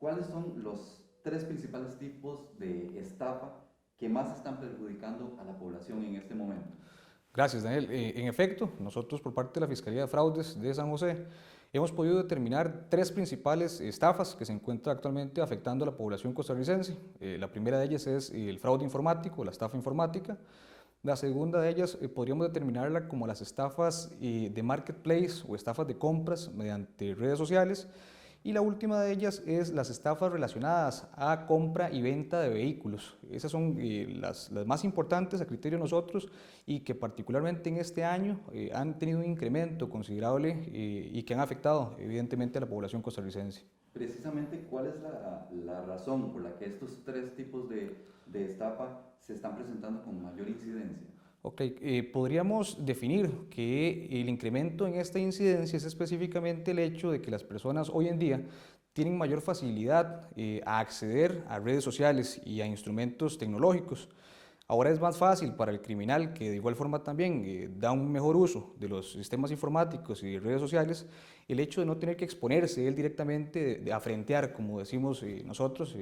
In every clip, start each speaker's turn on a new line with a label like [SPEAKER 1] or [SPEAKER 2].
[SPEAKER 1] ¿cuáles son los tres principales tipos de estafa que más están perjudicando a la población en este momento?
[SPEAKER 2] Gracias, Daniel. En efecto, nosotros por parte de la Fiscalía de Fraudes de San José hemos podido determinar tres principales estafas que se encuentran actualmente afectando a la población costarricense. La primera de ellas es el fraude informático, la estafa informática. La segunda de ellas podríamos determinarla como las estafas de marketplace o estafas de compras mediante redes sociales. Y la última de ellas es las estafas relacionadas a compra y venta de vehículos. Esas son las más importantes a criterio de nosotros y que particularmente en este año han tenido un incremento considerable y que han afectado evidentemente a la población costarricense.
[SPEAKER 1] Precisamente, ¿cuál es la razón por la que estos tres tipos de estafa se están presentando con mayor incidencia?
[SPEAKER 2] Ok, podríamos definir que el incremento en esta incidencia es específicamente el hecho de que las personas hoy en día tienen mayor facilidad a acceder a redes sociales y a instrumentos tecnológicos. Ahora es más fácil para el criminal, que de igual forma también da un mejor uso de los sistemas informáticos y de redes sociales, el hecho de no tener que exponerse él directamente, a frentear, como decimos nosotros,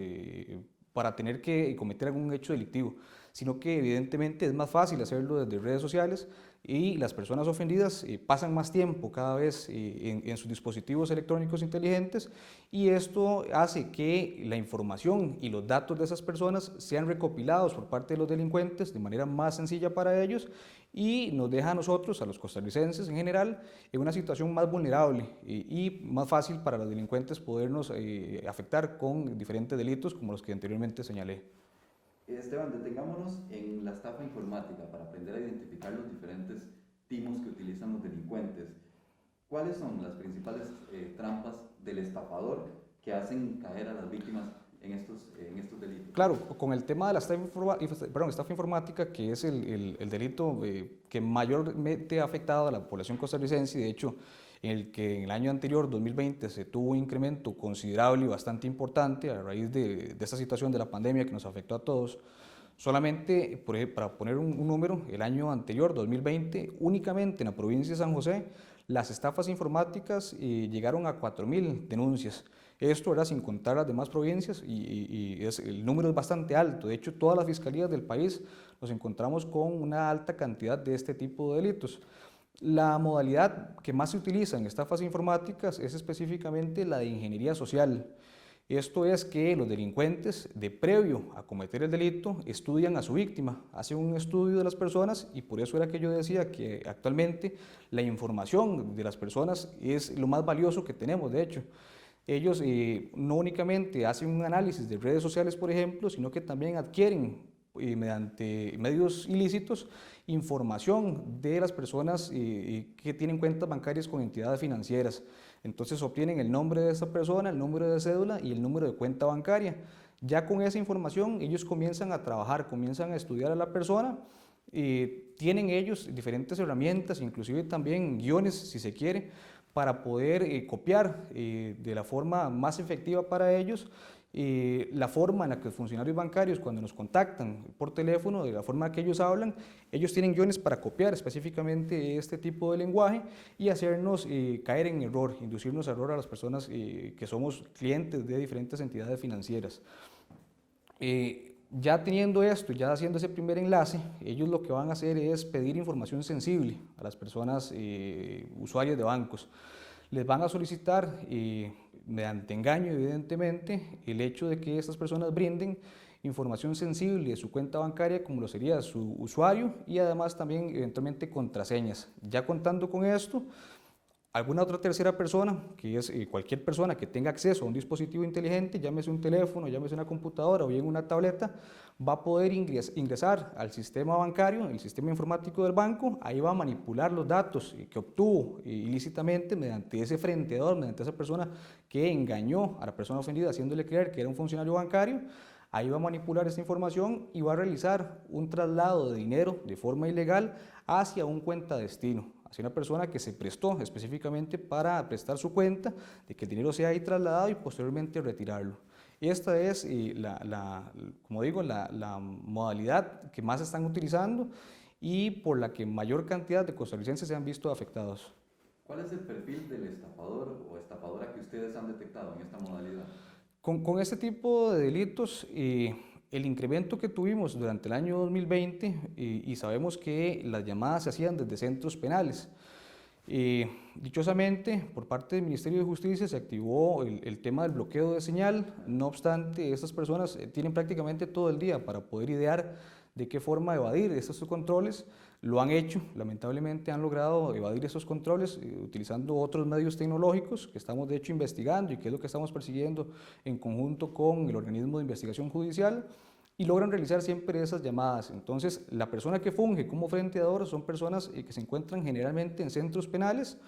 [SPEAKER 2] para tener que cometer algún hecho delictivo, sino que evidentemente es más fácil hacerlo desde redes sociales y las personas ofendidas pasan más tiempo cada vez en sus dispositivos electrónicos inteligentes, y esto hace que la información y los datos de esas personas sean recopilados por parte de los delincuentes de manera más sencilla para ellos, y nos deja a nosotros, a los costarricenses en general, en una situación más vulnerable y más fácil para los delincuentes podernos afectar con diferentes delitos como los que anteriormente señalé.
[SPEAKER 1] Esteban, detengámonos en la estafa informática para aprender a identificar los diferentes timos que utilizan los delincuentes. ¿Cuáles son las principales trampas del estafador que hacen caer a las víctimas en estos delitos?
[SPEAKER 2] Claro, con el tema de la estafa informática, que es el delito que mayormente ha afectado a la población costarricense, y de hecho en el que en el año anterior, 2020, se tuvo un incremento considerable y bastante importante a raíz de esta situación de la pandemia que nos afectó a todos. Solamente, por ejemplo, para poner un número, el año anterior, 2020, únicamente en la provincia de San José, las estafas informáticas llegaron a 4.000 denuncias. Esto era sin contar las demás provincias y el número es bastante alto. De hecho, todas las fiscalías del país nos encontramos con una alta cantidad de este tipo de delitos. La modalidad que más se utiliza en estafas informáticas es específicamente la de ingeniería social. Esto es que los delincuentes, de previo a cometer el delito, estudian a su víctima, hacen un estudio de las personas, y por eso era que yo decía que actualmente la información de las personas es lo más valioso que tenemos, de hecho. Ellos no únicamente hacen un análisis de redes sociales, por ejemplo, sino que también adquieren mediante medios ilícitos información de las personas que tienen cuentas bancarias con entidades financieras. Entonces obtienen el nombre de esa persona, el número de cédula y el número de cuenta bancaria. Ya con esa información ellos comienzan a trabajar, comienzan a estudiar a la persona. Tienen ellos diferentes herramientas, inclusive también guiones, si se quiere, para poder copiar de la forma más efectiva para ellos la forma en la que los funcionarios bancarios, cuando nos contactan por teléfono, de la forma que ellos hablan, ellos tienen guiones para copiar específicamente este tipo de lenguaje y hacernos caer en error, inducirnos a error a las personas que somos clientes de diferentes entidades financieras. Ya teniendo esto, ya haciendo ese primer enlace, ellos lo que van a hacer es pedir información sensible a las personas usuarias de bancos. Les van a solicitar, mediante engaño evidentemente, el hecho de que estas personas brinden información sensible de su cuenta bancaria, como lo sería su usuario, y además también eventualmente contraseñas. Ya contando con esto, alguna otra tercera persona, que es cualquier persona que tenga acceso a un dispositivo inteligente, llámese un teléfono, llámese una computadora o bien una tableta, va a poder ingresar al sistema bancario, el sistema informático del banco. Ahí va a manipular los datos que obtuvo ilícitamente mediante ese frenteador, mediante esa persona que engañó a la persona ofendida haciéndole creer que era un funcionario bancario. Ahí va a manipular esta información y va a realizar un traslado de dinero de forma ilegal hacia un cuenta destino, hacia una persona que se prestó específicamente para prestar su cuenta, de que el dinero sea ahí trasladado y posteriormente retirarlo. Esta es, como digo, la modalidad que más están utilizando y por la que mayor cantidad de costarricenses se han visto afectados.
[SPEAKER 1] ¿Cuál es el perfil del estafador o estafadora que ustedes han detectado en esta modalidad?
[SPEAKER 2] Con este tipo de delitos, el incremento que tuvimos durante el año 2020, y sabemos que las llamadas se hacían desde centros penales. Dichosamente, por parte del Ministerio de Justicia se activó el tema del bloqueo de señal. No obstante, estas personas tienen prácticamente todo el día para poder idear de qué forma evadir estos controles. Lo han hecho, lamentablemente han logrado evadir esos controles utilizando otros medios tecnológicos que estamos de hecho investigando y que es lo que estamos persiguiendo en conjunto con el organismo de investigación judicial, y logran realizar siempre esas llamadas. Entonces, la persona que funge como frenteador son personas que se encuentran generalmente en centros penales,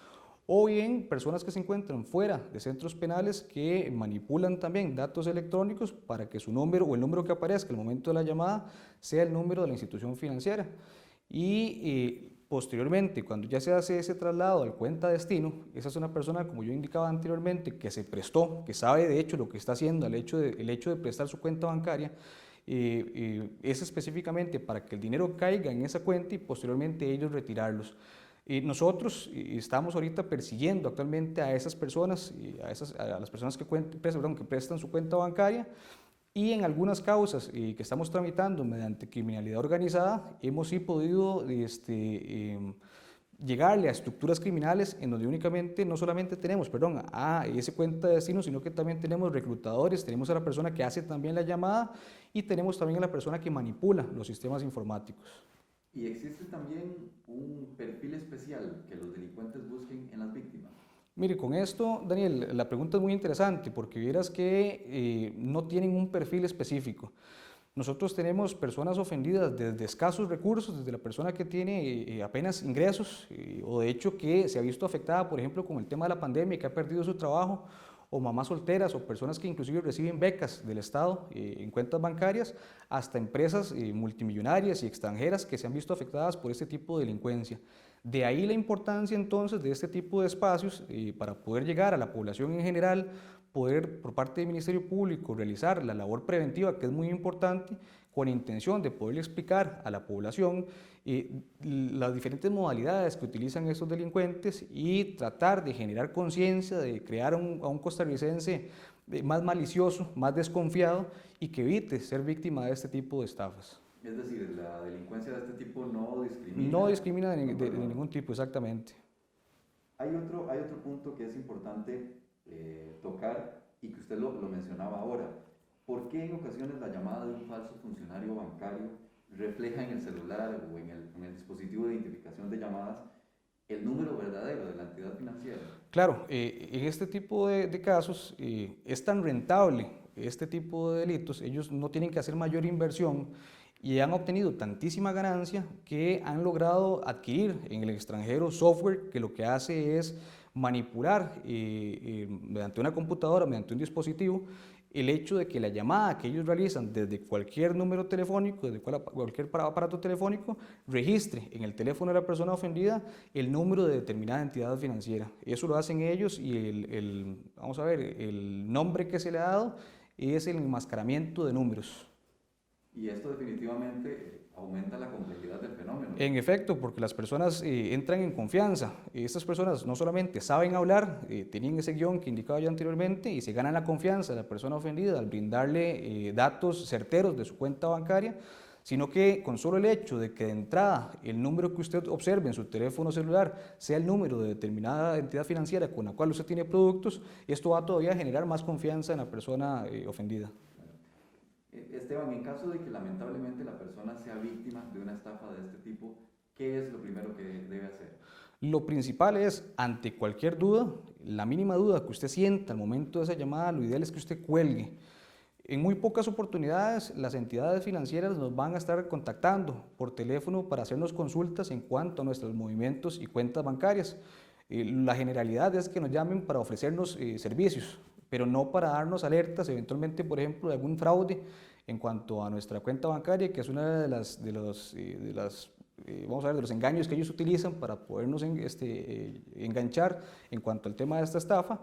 [SPEAKER 2] o bien personas que se encuentran fuera de centros penales que manipulan también datos electrónicos para que su número o el número que aparezca al momento de la llamada sea el número de la institución financiera. Y posteriormente, cuando ya se hace ese traslado al cuenta destino, esa es una persona, como yo indicaba anteriormente, que se prestó, que sabe de hecho lo que está haciendo, el hecho de prestar su cuenta bancaria, es específicamente para que el dinero caiga en esa cuenta y posteriormente ellos retirarlos. Nosotros estamos ahorita persiguiendo actualmente a esas personas, a las personas que prestan su cuenta bancaria, y en algunas causas que estamos tramitando mediante criminalidad organizada, hemos sí podido llegarle a estructuras criminales en donde únicamente, no solamente tenemos, a ese cuenta de destino, sino que también tenemos reclutadores, tenemos a la persona que hace también la llamada y tenemos también a la persona que manipula los sistemas informáticos.
[SPEAKER 1] ¿Y existe también un perfil especial que los delincuentes busquen en las víctimas?
[SPEAKER 2] Mire, con esto, Daniel, la pregunta es muy interesante porque vieras que no tienen un perfil específico. Nosotros tenemos personas ofendidas desde escasos recursos, desde la persona que tiene apenas ingresos o de hecho que se ha visto afectada, por ejemplo, con el tema de la pandemia, que ha perdido su trabajo, o mamás solteras o personas que inclusive reciben becas del Estado en cuentas bancarias, hasta empresas multimillonarias y extranjeras que se han visto afectadas por este tipo de delincuencia. De ahí la importancia entonces de este tipo de espacios para poder llegar a la población en general, poder por parte del Ministerio Público realizar la labor preventiva, que es muy importante, con la intención de poderle explicar a la población las diferentes modalidades que utilizan estos delincuentes y tratar de generar conciencia, de crear a un costarricense más malicioso, más desconfiado y que evite ser víctima de este tipo de estafas.
[SPEAKER 1] Es decir, la delincuencia de este tipo no
[SPEAKER 2] No
[SPEAKER 1] discrimina.
[SPEAKER 2] discrimina de ningún tipo, exactamente.
[SPEAKER 1] Hay otro punto que es importante tocar y que usted lo mencionaba ahora. ¿Por qué en ocasiones la llamada de un falso funcionario bancario refleja en el celular o en el dispositivo de identificación de llamadas el número verdadero de la entidad financiera?
[SPEAKER 2] Claro, en este tipo de casos es tan rentable este tipo de delitos, ellos no tienen que hacer mayor inversión y han obtenido tantísima ganancia que han logrado adquirir en el extranjero software que lo que hace es manipular mediante una computadora, mediante un dispositivo, el hecho de que la llamada que ellos realizan desde cualquier número telefónico, desde cualquier aparato telefónico, registre en el teléfono de la persona ofendida el número de determinada entidad financiera. Eso lo hacen ellos y vamos a ver, el nombre que se le ha dado es el enmascaramiento de números.
[SPEAKER 1] Y esto definitivamente aumenta la complejidad del fenómeno.
[SPEAKER 2] En efecto, porque las personas entran en confianza. Estas personas no solamente saben hablar, tienen ese guión que indicaba yo anteriormente y se ganan la confianza de la persona ofendida al brindarle datos certeros de su cuenta bancaria, sino que con solo el hecho de que de entrada el número que usted observe en su teléfono celular sea el número de determinada entidad financiera con la cual usted tiene productos, esto va todavía a generar más confianza en la persona ofendida.
[SPEAKER 1] Esteban, en caso de que lamentablemente la persona sea víctima de una estafa de este tipo, ¿qué es lo primero que debe hacer?
[SPEAKER 2] Lo principal es, ante cualquier duda, la mínima duda que usted sienta al momento de esa llamada, lo ideal es que usted cuelgue. En muy pocas oportunidades, las entidades financieras nos van a estar contactando por teléfono para hacernos consultas en cuanto a nuestros movimientos y cuentas bancarias. La generalidad es que nos llamen para ofrecernos servicios, pero no para darnos alertas, eventualmente, por ejemplo, de algún fraude en cuanto a nuestra cuenta bancaria, que es una de los engaños que ellos utilizan para podernos enganchar en cuanto al tema de esta estafa.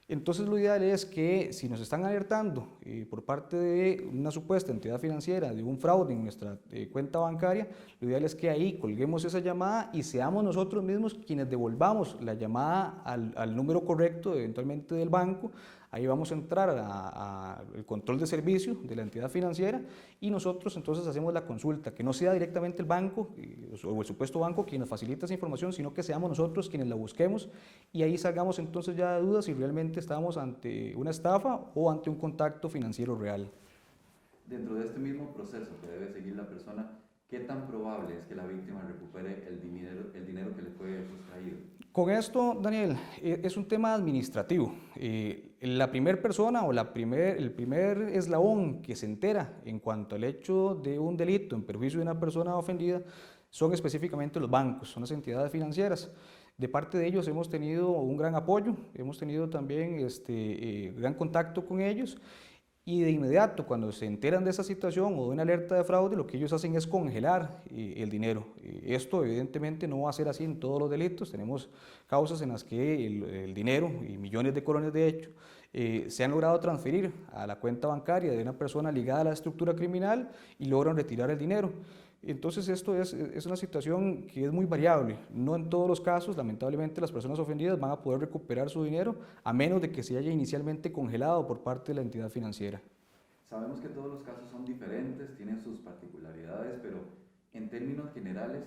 [SPEAKER 2] Entonces lo ideal es que si nos están alertando por parte de una supuesta entidad financiera de un fraude en nuestra cuenta bancaria, lo ideal es que ahí colguemos esa llamada y seamos nosotros mismos quienes devolvamos la llamada al número correcto eventualmente del banco. Ahí vamos a entrar al control de servicio de la entidad financiera y nosotros entonces hacemos la consulta, que no sea directamente el banco o el supuesto banco quien nos facilita esa información, sino que seamos nosotros quienes la busquemos y ahí salgamos entonces ya de dudas si realmente estamos ante una estafa o ante un contacto financiero real.
[SPEAKER 1] Dentro de este mismo proceso que debe seguir la persona, ¿qué tan probable es que la víctima recupere el dinero que le fue sustraído?
[SPEAKER 2] Con esto, Daniel, es un tema administrativo. La primera persona o el primer eslabón que se entera en cuanto al hecho de un delito en perjuicio de una persona ofendida son específicamente los bancos, son las entidades financieras. De parte de ellos hemos tenido un gran apoyo, hemos tenido también gran contacto con ellos y de inmediato, cuando se enteran de esa situación o de una alerta de fraude, lo que ellos hacen es congelar el dinero. Esto evidentemente no va a ser así en todos los delitos. Tenemos causas en las que el dinero, y millones de colones de hecho, se han logrado transferir a la cuenta bancaria de una persona ligada a la estructura criminal y logran retirar el dinero. Entonces esto es una situación que es muy variable. No en todos los casos, lamentablemente, las personas ofendidas van a poder recuperar su dinero a menos de que se haya inicialmente congelado por parte de la entidad financiera.
[SPEAKER 1] Sabemos que todos los casos son diferentes, tienen sus particularidades, pero en términos generales,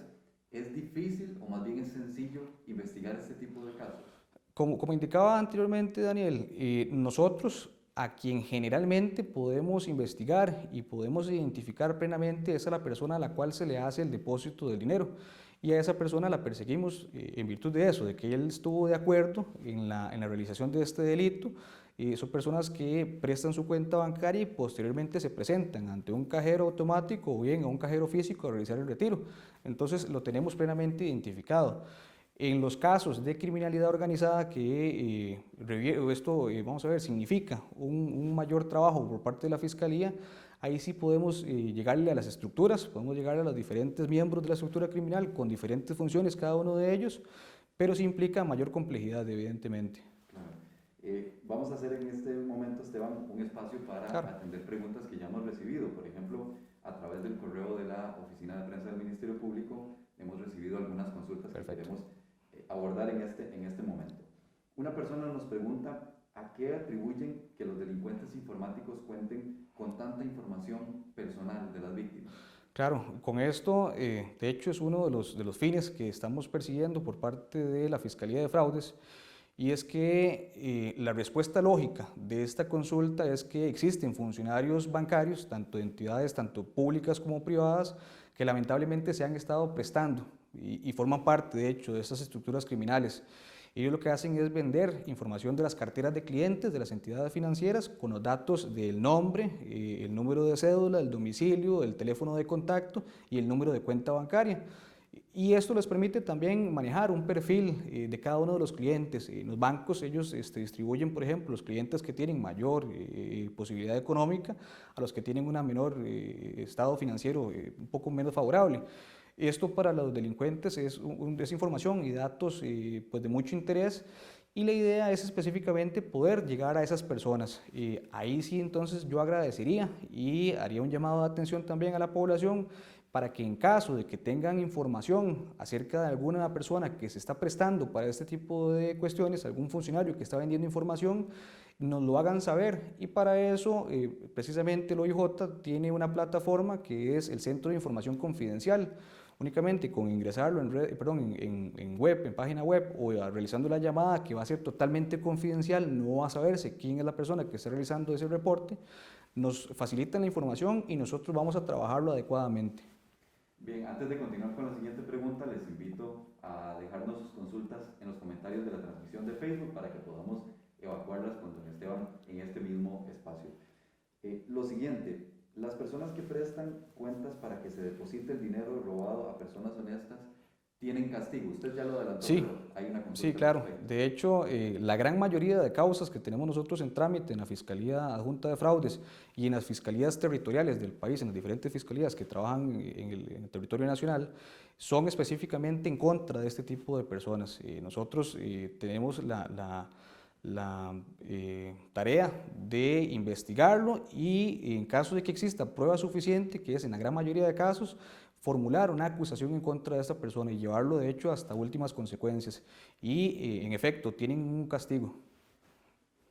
[SPEAKER 1] ¿es difícil o más bien es sencillo investigar este tipo de casos?
[SPEAKER 2] Como indicaba anteriormente Daniel, nosotros a quien generalmente podemos investigar y podemos identificar plenamente es a la persona a la cual se le hace el depósito del dinero. Y a esa persona la perseguimos en virtud de eso, de que él estuvo de acuerdo en la realización de este delito. Son personas que prestan su cuenta bancaria y posteriormente se presentan ante un cajero automático o bien a un cajero físico a realizar el retiro. Entonces lo tenemos plenamente identificado. En los casos de criminalidad organizada que esto, vamos a ver, significa un mayor trabajo por parte de la Fiscalía, ahí sí podemos llegarle a las estructuras, podemos llegarle a los diferentes miembros de la estructura criminal con diferentes funciones cada uno de ellos, pero sí implica mayor complejidad, evidentemente.
[SPEAKER 1] Claro. Vamos a hacer en este momento, Esteban, un espacio para atender preguntas que ya hemos recibido. Por ejemplo, a través del correo de la Oficina de Prensa del Ministerio Público hemos recibido algunas consultas que queremos abordar en este momento. Una persona nos pregunta a qué atribuyen que los delincuentes informáticos cuenten con tanta información personal de las víctimas.
[SPEAKER 2] Claro, con esto, de hecho, es uno de los fines que estamos persiguiendo por parte de la Fiscalía de Fraudes, y es que la respuesta lógica de esta consulta es que existen funcionarios bancarios, tanto de entidades tanto públicas como privadas, que lamentablemente se han estado prestando y forman parte, de hecho, de estas estructuras criminales. Ellos lo que hacen es vender información de las carteras de clientes de las entidades financieras con los datos del nombre, el número de cédula, el domicilio, el teléfono de contacto y el número de cuenta bancaria. Y esto les permite también manejar un perfil de cada uno de los clientes. Los bancos, ellos distribuyen, por ejemplo, los clientes que tienen mayor posibilidad económica a los que tienen un menor estado financiero un poco menos favorable. Esto para los delincuentes es información y datos pues de mucho interés, y la idea es específicamente poder llegar a esas personas. Ahí sí, entonces yo agradecería y haría un llamado de atención también a la población para que en caso de que tengan información acerca de alguna persona que se está prestando para este tipo de cuestiones, algún funcionario que está vendiendo información, nos lo hagan saber. Y para eso, precisamente el OIJ tiene una plataforma que es el Centro de Información Confidencial. Únicamente con ingresarlo en web, en página web, o realizando la llamada, que va a ser totalmente confidencial, no va a saberse quién es la persona que está realizando ese reporte, nos facilitan la información y nosotros vamos a trabajarlo adecuadamente.
[SPEAKER 1] Bien, antes de continuar con la siguiente pregunta, les invito a dejarnos sus consultas en los comentarios de la transmisión de Facebook para que podamos evacuarlas con don Esteban en este mismo espacio. Lo siguiente, las personas que prestan cuentas para que se deposite el dinero robado a personas honestas tienen castigo. Usted ya lo adelantó,
[SPEAKER 2] sí,
[SPEAKER 1] pero hay una consulta.
[SPEAKER 2] Sí, claro. De hecho, la gran mayoría de causas que tenemos nosotros en trámite en la Fiscalía Adjunta de Fraudes y en las fiscalías territoriales del país, en las diferentes fiscalías que trabajan en el territorio nacional, son específicamente en contra de este tipo de personas. Nosotros tenemos tarea de investigarlo y en caso de que exista prueba suficiente, que es en la gran mayoría de casos, formular una acusación en contra de esta persona y llevarlo de hecho hasta últimas consecuencias. Y en efecto, tienen un castigo.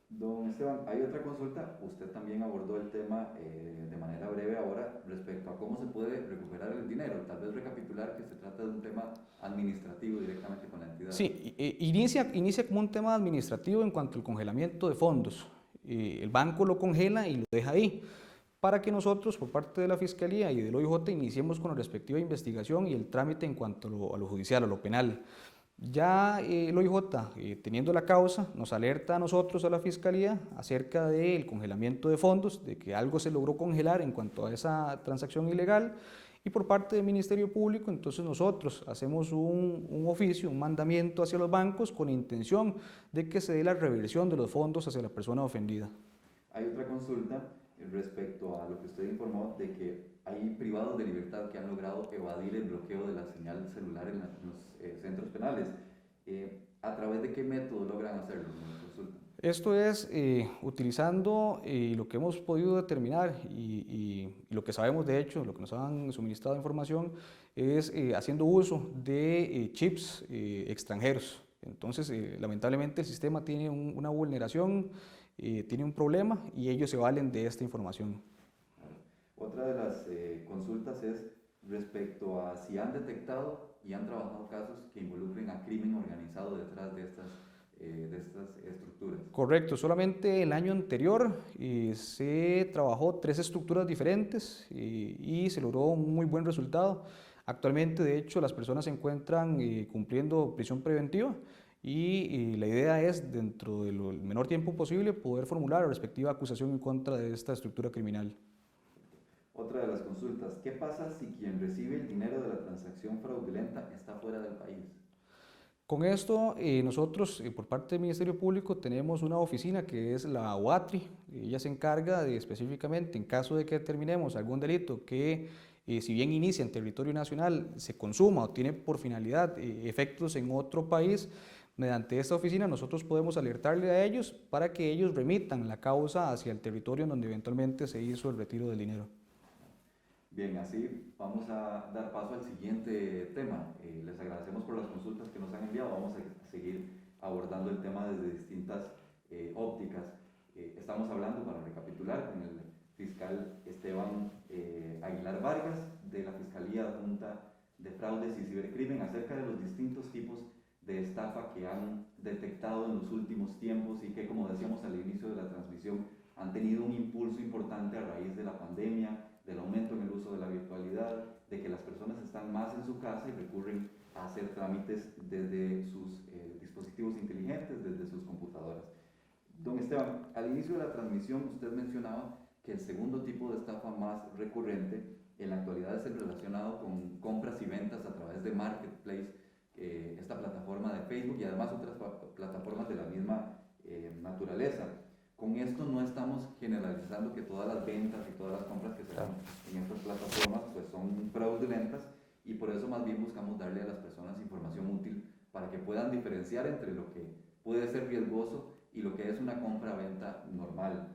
[SPEAKER 1] Don Esteban, hay otra consulta. Usted también abordó el tema de manera breve ahora respecto a cómo se puede recuperar el dinero. Tal vez recapitular que se trata de un tema administrativo directamente con la entidad.
[SPEAKER 2] Sí, inicia como un tema administrativo en cuanto al congelamiento de fondos. El banco lo congela y lo deja ahí para que nosotros, por parte de la Fiscalía y del OIJ, iniciemos con la respectiva investigación y el trámite en cuanto a lo judicial, a lo penal. Ya el OIJ, teniendo la causa, nos alerta a nosotros, a la Fiscalía, acerca del congelamiento de fondos, de que algo se logró congelar en cuanto a esa transacción ilegal, y por parte del Ministerio Público, entonces nosotros hacemos un oficio, un mandamiento hacia los bancos con intención de que se dé la reversión de los fondos hacia la persona ofendida.
[SPEAKER 1] Hay otra consulta respecto a lo que usted informó de que hay privados de libertad que han logrado evadir el bloqueo de la señal celular en los centros penales. ¿A través de qué método logran hacerlo?
[SPEAKER 2] Esto es utilizando lo que hemos podido determinar y lo que sabemos de hecho, lo que nos han suministrado información, es haciendo uso de chips extranjeros. Entonces, lamentablemente el sistema tiene una vulneración, tiene un problema y ellos se valen de esta información.
[SPEAKER 1] Otra de las consultas es respecto a si han detectado y han trabajado casos que involucren a crimen organizado detrás de estas estructuras.
[SPEAKER 2] Correcto, solamente el año anterior se trabajó 3 estructuras diferentes y se logró un muy buen resultado. Actualmente, de hecho, las personas se encuentran cumpliendo prisión preventiva y la idea es, dentro del menor tiempo posible, poder formular la respectiva acusación en contra de esta estructura criminal.
[SPEAKER 1] Otra de las consultas, ¿qué pasa si quien recibe el dinero de la transacción fraudulenta está fuera del país?
[SPEAKER 2] Con esto, nosotros, por parte del Ministerio Público, tenemos una oficina que es la OATRI. Ella se encarga de, específicamente, en caso de que determinemos algún delito que, si bien inicia en territorio nacional, se consuma o tiene por finalidad efectos en otro país, mediante esta oficina nosotros podemos alertarle a ellos para que ellos remitan la causa hacia el territorio en donde eventualmente se hizo el retiro del dinero.
[SPEAKER 1] Bien, así vamos a dar paso al siguiente tema. Les agradecemos por las consultas que nos han enviado. Vamos a seguir abordando el tema desde distintas ópticas. Estamos hablando, para recapitular, con el fiscal Esteban Aguilar Vargas, de la Fiscalía Adjunta de Fraudes y Cibercrimen, acerca de los distintos tipos de estafa que han detectado en los últimos tiempos y que, como decíamos al inicio de la transmisión, han tenido un impulso importante a raíz de la pandemia, del aumento en el uso de la virtualidad, de que las personas están más en su casa y recurren a hacer trámites desde sus dispositivos inteligentes, desde sus computadoras. Don Esteban, al inicio de la transmisión usted mencionaba que el segundo tipo de estafa más recurrente en la actualidad es el relacionado con compras y ventas a través de Marketplace, esta plataforma de Facebook y además otras plataformas de la misma naturaleza. Con esto no estamos generalizando que todas las ventas y todas las compras que se dan en estas plataformas pues son fraudulentas, y por eso más bien buscamos darle a las personas información útil para que puedan diferenciar entre lo que puede ser riesgoso y lo que es una compra-venta normal.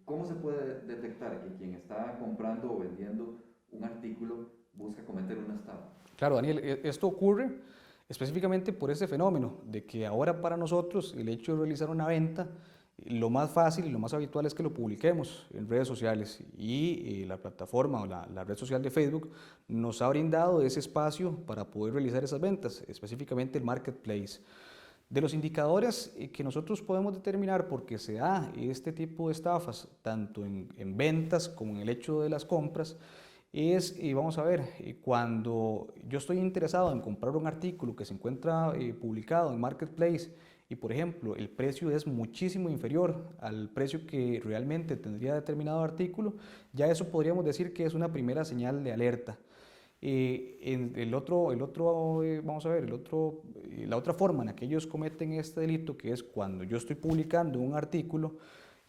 [SPEAKER 1] ¿Cómo se puede detectar que quien está comprando o vendiendo un artículo busca cometer una estafa?
[SPEAKER 2] Claro, Daniel, esto ocurre específicamente por ese fenómeno de que ahora para nosotros el hecho de realizar una venta, lo más fácil y lo más habitual es que lo publiquemos en redes sociales y la plataforma o la red social de Facebook nos ha brindado ese espacio para poder realizar esas ventas, específicamente el Marketplace. De los indicadores que nosotros podemos determinar por qué se da este tipo de estafas, tanto en ventas como en el hecho de las compras, es, vamos a ver, cuando yo estoy interesado en comprar un artículo que se encuentra publicado en Marketplace y, por ejemplo, el precio es muchísimo inferior al precio que realmente tendría determinado artículo, ya eso podríamos decir que es una primera señal de alerta. Vamos a ver, la otra forma en la que ellos cometen este delito, que es cuando yo estoy publicando un artículo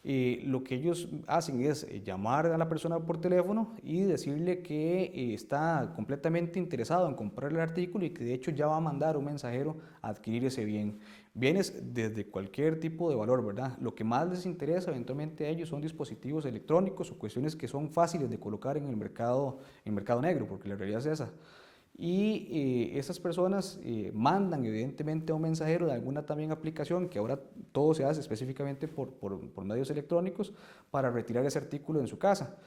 [SPEAKER 2] Lo que ellos hacen es llamar a la persona por teléfono y decirle que está completamente interesado en comprar el artículo y que de hecho ya va a mandar un mensajero a adquirir ese bien. Bienes desde cualquier tipo de valor, ¿verdad? Lo que más les interesa eventualmente a ellos son dispositivos electrónicos o cuestiones que son fáciles de colocar en el mercado negro, porque la realidad es esa. Y esas personas mandan evidentemente a un mensajero de alguna también aplicación, que ahora todo se hace específicamente por medios electrónicos, para retirar ese artículo en su casa.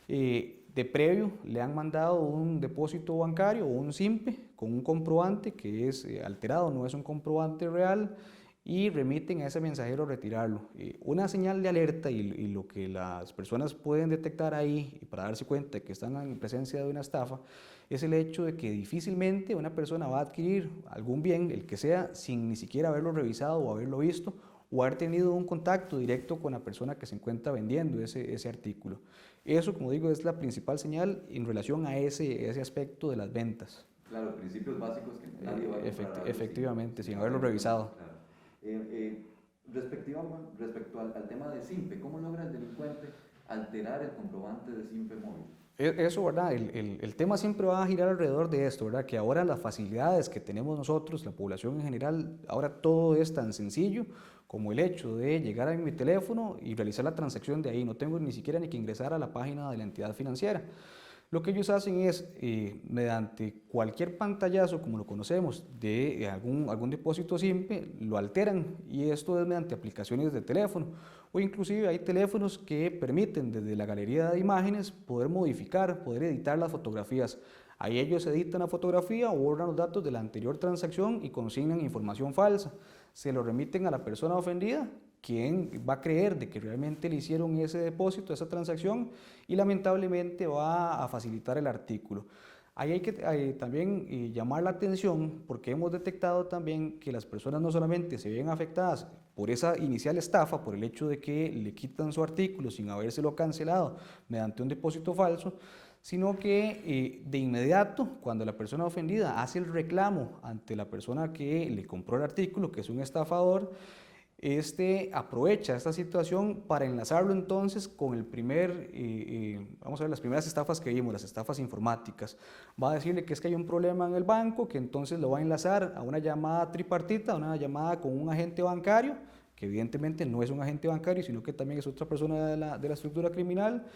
[SPEAKER 2] De previo le han mandado un depósito bancario o un SIMPE con un comprobante que es alterado, no es un comprobante real, y remiten a ese mensajero a retirarlo. Una señal de alerta y lo que las personas pueden detectar ahí para darse cuenta de que están en presencia de una estafa es el hecho de que difícilmente una persona va a adquirir algún bien, el que sea, sin ni siquiera haberlo revisado o haberlo visto o haber tenido un contacto directo con la persona que se encuentra vendiendo ese artículo. Eso, como digo, es la principal señal en relación a ese aspecto de las ventas.
[SPEAKER 1] Claro, principios básicos que nadie va a comprar algo
[SPEAKER 2] Efectivamente, sin haberlo
[SPEAKER 1] haberlo
[SPEAKER 2] revisado.
[SPEAKER 1] claro. Respecto al tema de SIMPE, ¿cómo logra el delincuente alterar el comprobante de SIMPE móvil?
[SPEAKER 2] Eso, ¿verdad? El tema siempre va a girar alrededor de esto, ¿verdad? Que ahora las facilidades que tenemos nosotros, la población en general, ahora todo es tan sencillo como el hecho de llegar a mi teléfono y realizar la transacción de ahí. No tengo ni siquiera ni que ingresar a la página de la entidad financiera. Lo que ellos hacen es, mediante cualquier pantallazo, como lo conocemos, de algún depósito simple, lo alteran y esto es mediante aplicaciones de teléfono o inclusive hay teléfonos que permiten desde la galería de imágenes poder modificar, poder editar las fotografías. Ahí ellos editan la fotografía o borran los datos de la anterior transacción y consignan información falsa. Se lo remiten a la persona ofendida, quien va a creer de que realmente le hicieron ese depósito, esa transacción, y lamentablemente va a facilitar el artículo. Ahí hay que también llamar la atención porque hemos detectado también que las personas no solamente se ven afectadas por esa inicial estafa, por el hecho de que le quitan su artículo sin habérselo cancelado mediante un depósito falso, sino que de inmediato, cuando la persona ofendida hace el reclamo ante la persona que le compró el artículo, que es un estafador, este aprovecha esta situación para enlazarlo entonces con vamos a ver, las primeras estafas que vimos, las estafas informáticas. Va a decirle que es que hay un problema en el banco, que entonces lo va a enlazar a una llamada tripartita, a una llamada con un agente bancario, que evidentemente no es un agente bancario, sino que también es otra persona de la estructura criminal,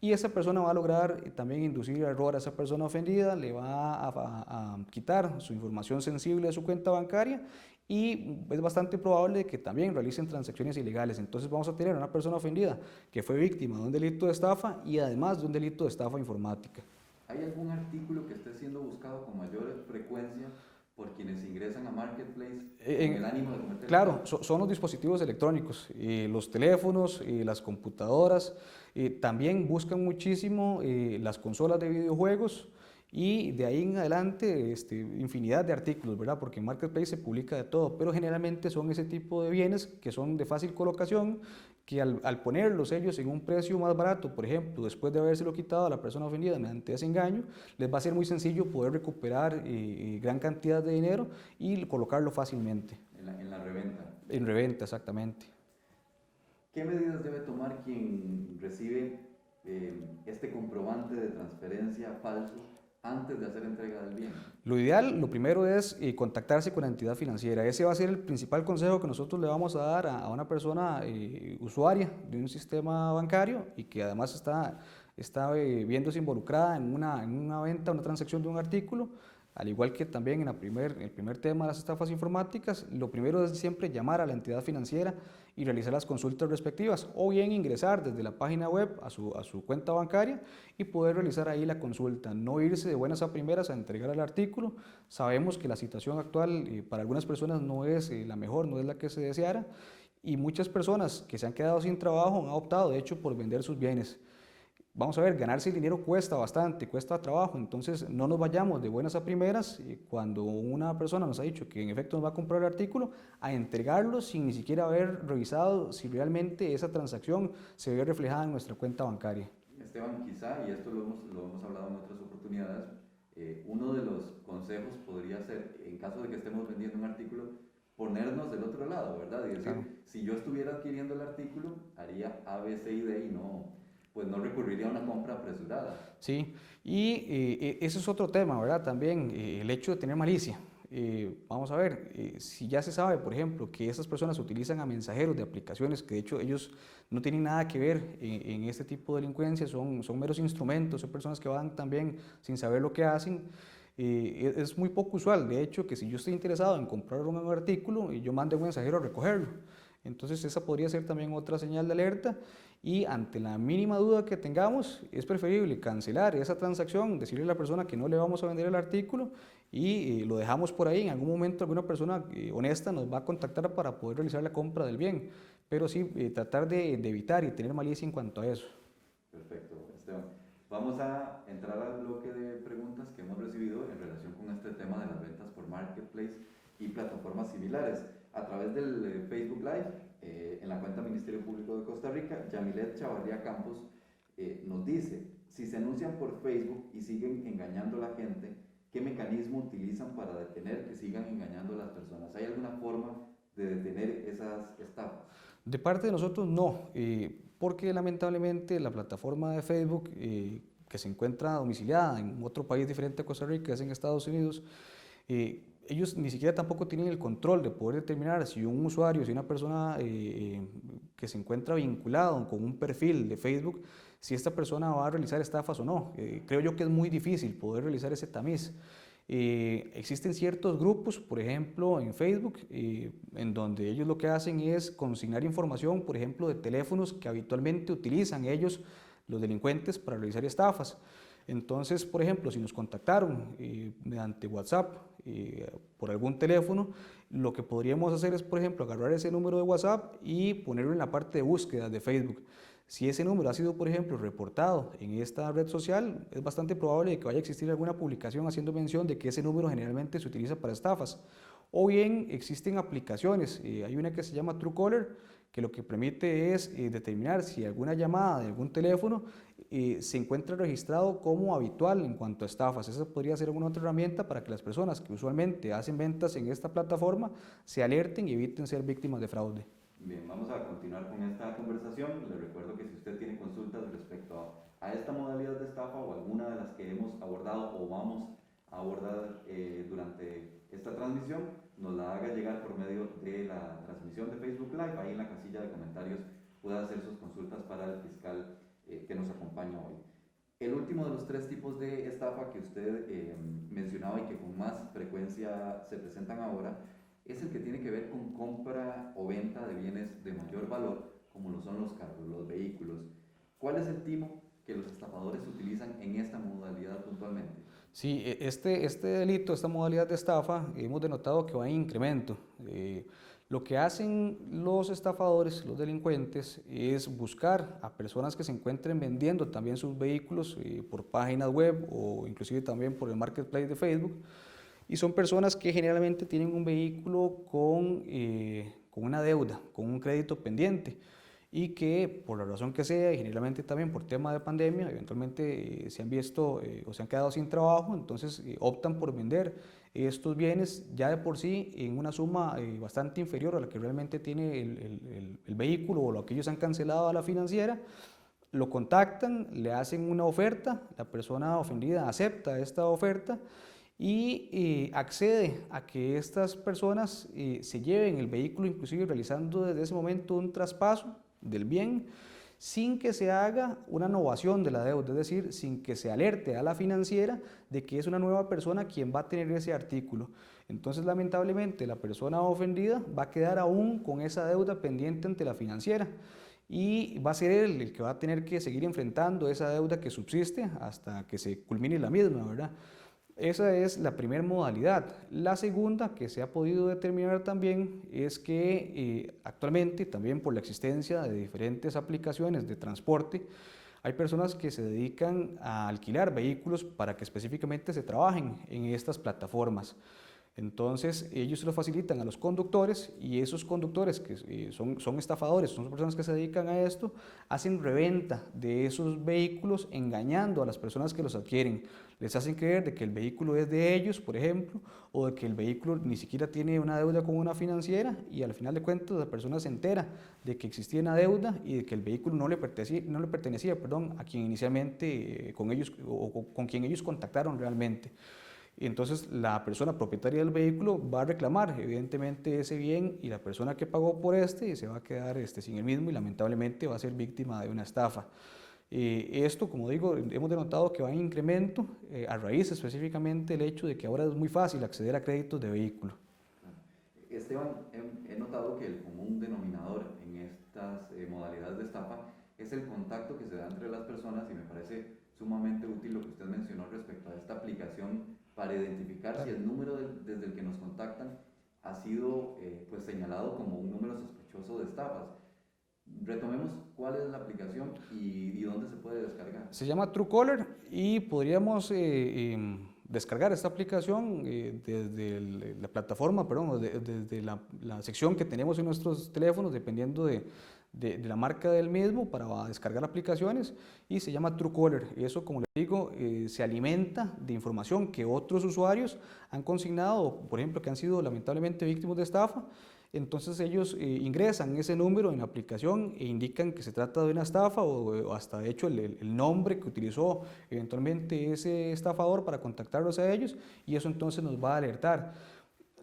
[SPEAKER 2] y esa persona va a lograr también inducir error a esa persona ofendida, le va a quitar su información sensible de su cuenta bancaria y es bastante probable que también realicen transacciones ilegales. Entonces vamos a tener a una persona ofendida que fue víctima de un delito de estafa y además de un delito de estafa informática.
[SPEAKER 1] ¿Hay algún artículo que esté siendo buscado con mayor frecuencia por quienes ingresan a Marketplace con el ánimo de cometer
[SPEAKER 2] Claro,
[SPEAKER 1] estafa?
[SPEAKER 2] son los dispositivos electrónicos, los teléfonos, las computadoras, también buscan muchísimo las consolas de videojuegos y de ahí en adelante infinidad de artículos, ¿verdad? Porque en Marketplace se publica de todo, pero generalmente son ese tipo de bienes que son de fácil colocación, que al ponerlos ellos en un precio más barato, por ejemplo, después de habérselo quitado a la persona ofendida mediante ese engaño, les va a ser muy sencillo poder recuperar gran cantidad de dinero y colocarlo fácilmente.
[SPEAKER 1] En la reventa.
[SPEAKER 2] En reventa, exactamente.
[SPEAKER 1] ¿Qué medidas debe tomar quien recibe este comprobante de transferencia falso antes de hacer entrega del bien?
[SPEAKER 2] Lo ideal, lo primero es contactarse con la entidad financiera. Ese va a ser el principal consejo que nosotros le vamos a dar a una persona usuaria de un sistema bancario y que además está viéndose involucrada en una venta, una transacción de un artículo. Al igual que también en el primer tema de las estafas informáticas, lo primero es siempre llamar a la entidad financiera y realizar las consultas respectivas o bien ingresar desde la página web a su cuenta bancaria y poder realizar ahí la consulta. No irse de buenas a primeras a entregar el artículo. Sabemos que la situación actual para algunas personas no es la mejor, no es la que se deseara y muchas personas que se han quedado sin trabajo han optado de hecho por vender sus bienes. Vamos a ver, ganarse el dinero cuesta bastante, cuesta trabajo, entonces no nos vayamos de buenas a primeras cuando una persona nos ha dicho que en efecto nos va a comprar el artículo, a entregarlo sin ni siquiera haber revisado si realmente esa transacción se ve reflejada en nuestra cuenta bancaria.
[SPEAKER 1] Esteban, quizá, y esto lo hemos hablado en otras oportunidades, uno de los consejos podría ser, en caso de que estemos vendiendo un artículo, ponernos del otro lado, ¿verdad? Y decir,
[SPEAKER 2] Claro.
[SPEAKER 1] si yo estuviera adquiriendo el artículo, haría A, B, C y D y no, pues no recurriría a una compra apresurada.
[SPEAKER 2] Sí, y ese es otro tema, ¿verdad? También el hecho de tener malicia. Vamos a ver, si ya se sabe, por ejemplo, que esas personas utilizan a mensajeros de aplicaciones, que de hecho ellos no tienen nada que ver en este tipo de delincuencia, son meros instrumentos, son personas que van también sin saber lo que hacen. Es muy poco usual, de hecho, que si yo estoy interesado en comprar un artículo, yo mande a un mensajero a recogerlo. Entonces esa podría ser también otra señal de alerta y ante la mínima duda que tengamos es preferible cancelar esa transacción, decirle a la persona que no le vamos a vender el artículo y lo dejamos por ahí. En algún momento alguna persona honesta nos va a contactar para poder realizar la compra del bien, pero sí tratar de evitar y tener malicia en cuanto a eso.
[SPEAKER 1] Perfecto, Esteban. Vamos a entrar al bloque de preguntas que hemos recibido en relación con este tema de las ventas por Marketplace y plataformas similares. A través del Facebook Live, en la cuenta Ministerio Público de Costa Rica, Yamilet Chavarría Campos nos dice, si se anuncian por Facebook y siguen engañando a la gente, ¿qué mecanismo utilizan para detener que sigan engañando a las personas? ¿Hay alguna forma de detener esas estafas?
[SPEAKER 2] De parte de nosotros no, porque lamentablemente la plataforma de Facebook que se encuentra domiciliada en otro país diferente a Costa Rica, es en Estados Unidos, ellos ni siquiera tampoco tienen el control de poder determinar si un usuario, si una persona que se encuentra vinculado con un perfil de Facebook, si esta persona va a realizar estafas o no. Creo yo que es muy difícil poder realizar ese tamiz. Existen ciertos grupos, por ejemplo, en Facebook, en donde ellos lo que hacen es consignar información, por ejemplo, de teléfonos que habitualmente utilizan ellos, los delincuentes, para realizar estafas. Entonces, por ejemplo, si nos contactaron mediante WhatsApp por algún teléfono, lo que podríamos hacer es, por ejemplo, agarrar ese número de WhatsApp y ponerlo en la parte de búsqueda de Facebook. Si ese número ha sido, por ejemplo, reportado en esta red social, es bastante probable que vaya a existir alguna publicación haciendo mención de que ese número generalmente se utiliza para estafas. O bien existen aplicaciones, hay una que se llama Truecaller, que lo que permite es determinar si alguna llamada de algún teléfono se encuentra registrado como habitual en cuanto a estafas. Esa podría ser una otra herramienta para que las personas que usualmente hacen ventas en esta plataforma se alerten y eviten ser víctimas de fraude.
[SPEAKER 1] Bien, vamos a continuar con esta conversación. Les recuerdo que si usted tiene consultas respecto a esta modalidad de estafa o alguna de las que hemos abordado o vamos a abordar durante esta transmisión, nos la haga llegar por medio de la transmisión de Facebook Live. Ahí en la casilla de comentarios puede hacer sus consultas para el fiscal que nos acompaña hoy. El último de los tres tipos de estafa que usted mencionaba y que con más frecuencia se presentan ahora es el que tiene que ver con compra o venta de bienes de mayor valor, como lo son los carros, los vehículos. ¿Cuál es el timo que los estafadores utilizan en esta modalidad puntualmente?
[SPEAKER 2] Sí, este delito, esta modalidad de estafa, hemos denotado que va en incremento. Lo que hacen los estafadores, los delincuentes, es buscar a personas que se encuentren vendiendo también sus vehículos por páginas web o inclusive también por el marketplace de Facebook. Y son personas que generalmente tienen un vehículo con una deuda, con un crédito pendiente y que por la razón que sea, y generalmente también por tema de pandemia, eventualmente se han visto o se han quedado sin trabajo, entonces optan por vender estos bienes ya de por sí en una suma bastante inferior a la que realmente tiene el vehículo o lo que ellos han cancelado a la financiera. Lo contactan, le hacen una oferta, la persona ofendida acepta esta oferta y accede a que estas personas se lleven el vehículo, inclusive realizando desde ese momento un traspaso del bien sin que se haga una novación de la deuda, es decir, sin que se alerte a la financiera de que es una nueva persona quien va a tener ese artículo. Entonces, lamentablemente, la persona ofendida va a quedar aún con esa deuda pendiente ante la financiera y va a ser él el que va a tener que seguir enfrentando esa deuda que subsiste hasta que se culmine la misma, ¿verdad? Esa es la primera modalidad. La segunda que se ha podido determinar también es que actualmente, también por la existencia de diferentes aplicaciones de transporte, hay personas que se dedican a alquilar vehículos para que específicamente se trabajen en estas plataformas. Entonces, ellos se lo facilitan a los conductores y esos conductores que son estafadores, son personas que se dedican a esto, hacen reventa de esos vehículos engañando a las personas que los adquieren. Les hacen creer de que el vehículo es de ellos, por ejemplo, o de que el vehículo ni siquiera tiene una deuda con una financiera y al final de cuentas la persona se entera de que existía una deuda y de que el vehículo no le pertenecía, perdón, a quien inicialmente con ellos o con quien ellos contactaron realmente. Y entonces la persona propietaria del vehículo va a reclamar evidentemente ese bien y la persona que pagó por este se va a quedar sin el mismo y lamentablemente va a ser víctima de una estafa. Esto, como digo, hemos denotado que va en incremento a raíz específicamente del hecho de que ahora es muy fácil acceder a créditos de vehículo.
[SPEAKER 1] Esteban, he notado que el común denominador en estas modalidades de estafa es el contacto que se da entre las personas y me parece sumamente útil lo que usted mencionó respecto a esta aplicación para identificar si el número desde el que nos contactan ha sido pues señalado como un número sospechoso de estafas. Retomemos cuál es la aplicación y dónde se puede descargar.
[SPEAKER 2] Se llama Truecaller y podríamos descargar esta aplicación desde la plataforma, perdón, desde la sección que tenemos en nuestros teléfonos, dependiendo de la marca del mismo, para descargar aplicaciones, y se llama Truecaller. Eso, como les digo, se alimenta de información que otros usuarios han consignado, por ejemplo, que han sido lamentablemente víctimas de estafa. Entonces ellos ingresan ese número en la aplicación e indican que se trata de una estafa o hasta de hecho el nombre que utilizó eventualmente ese estafador para contactarlos a ellos, y eso entonces nos va a alertar.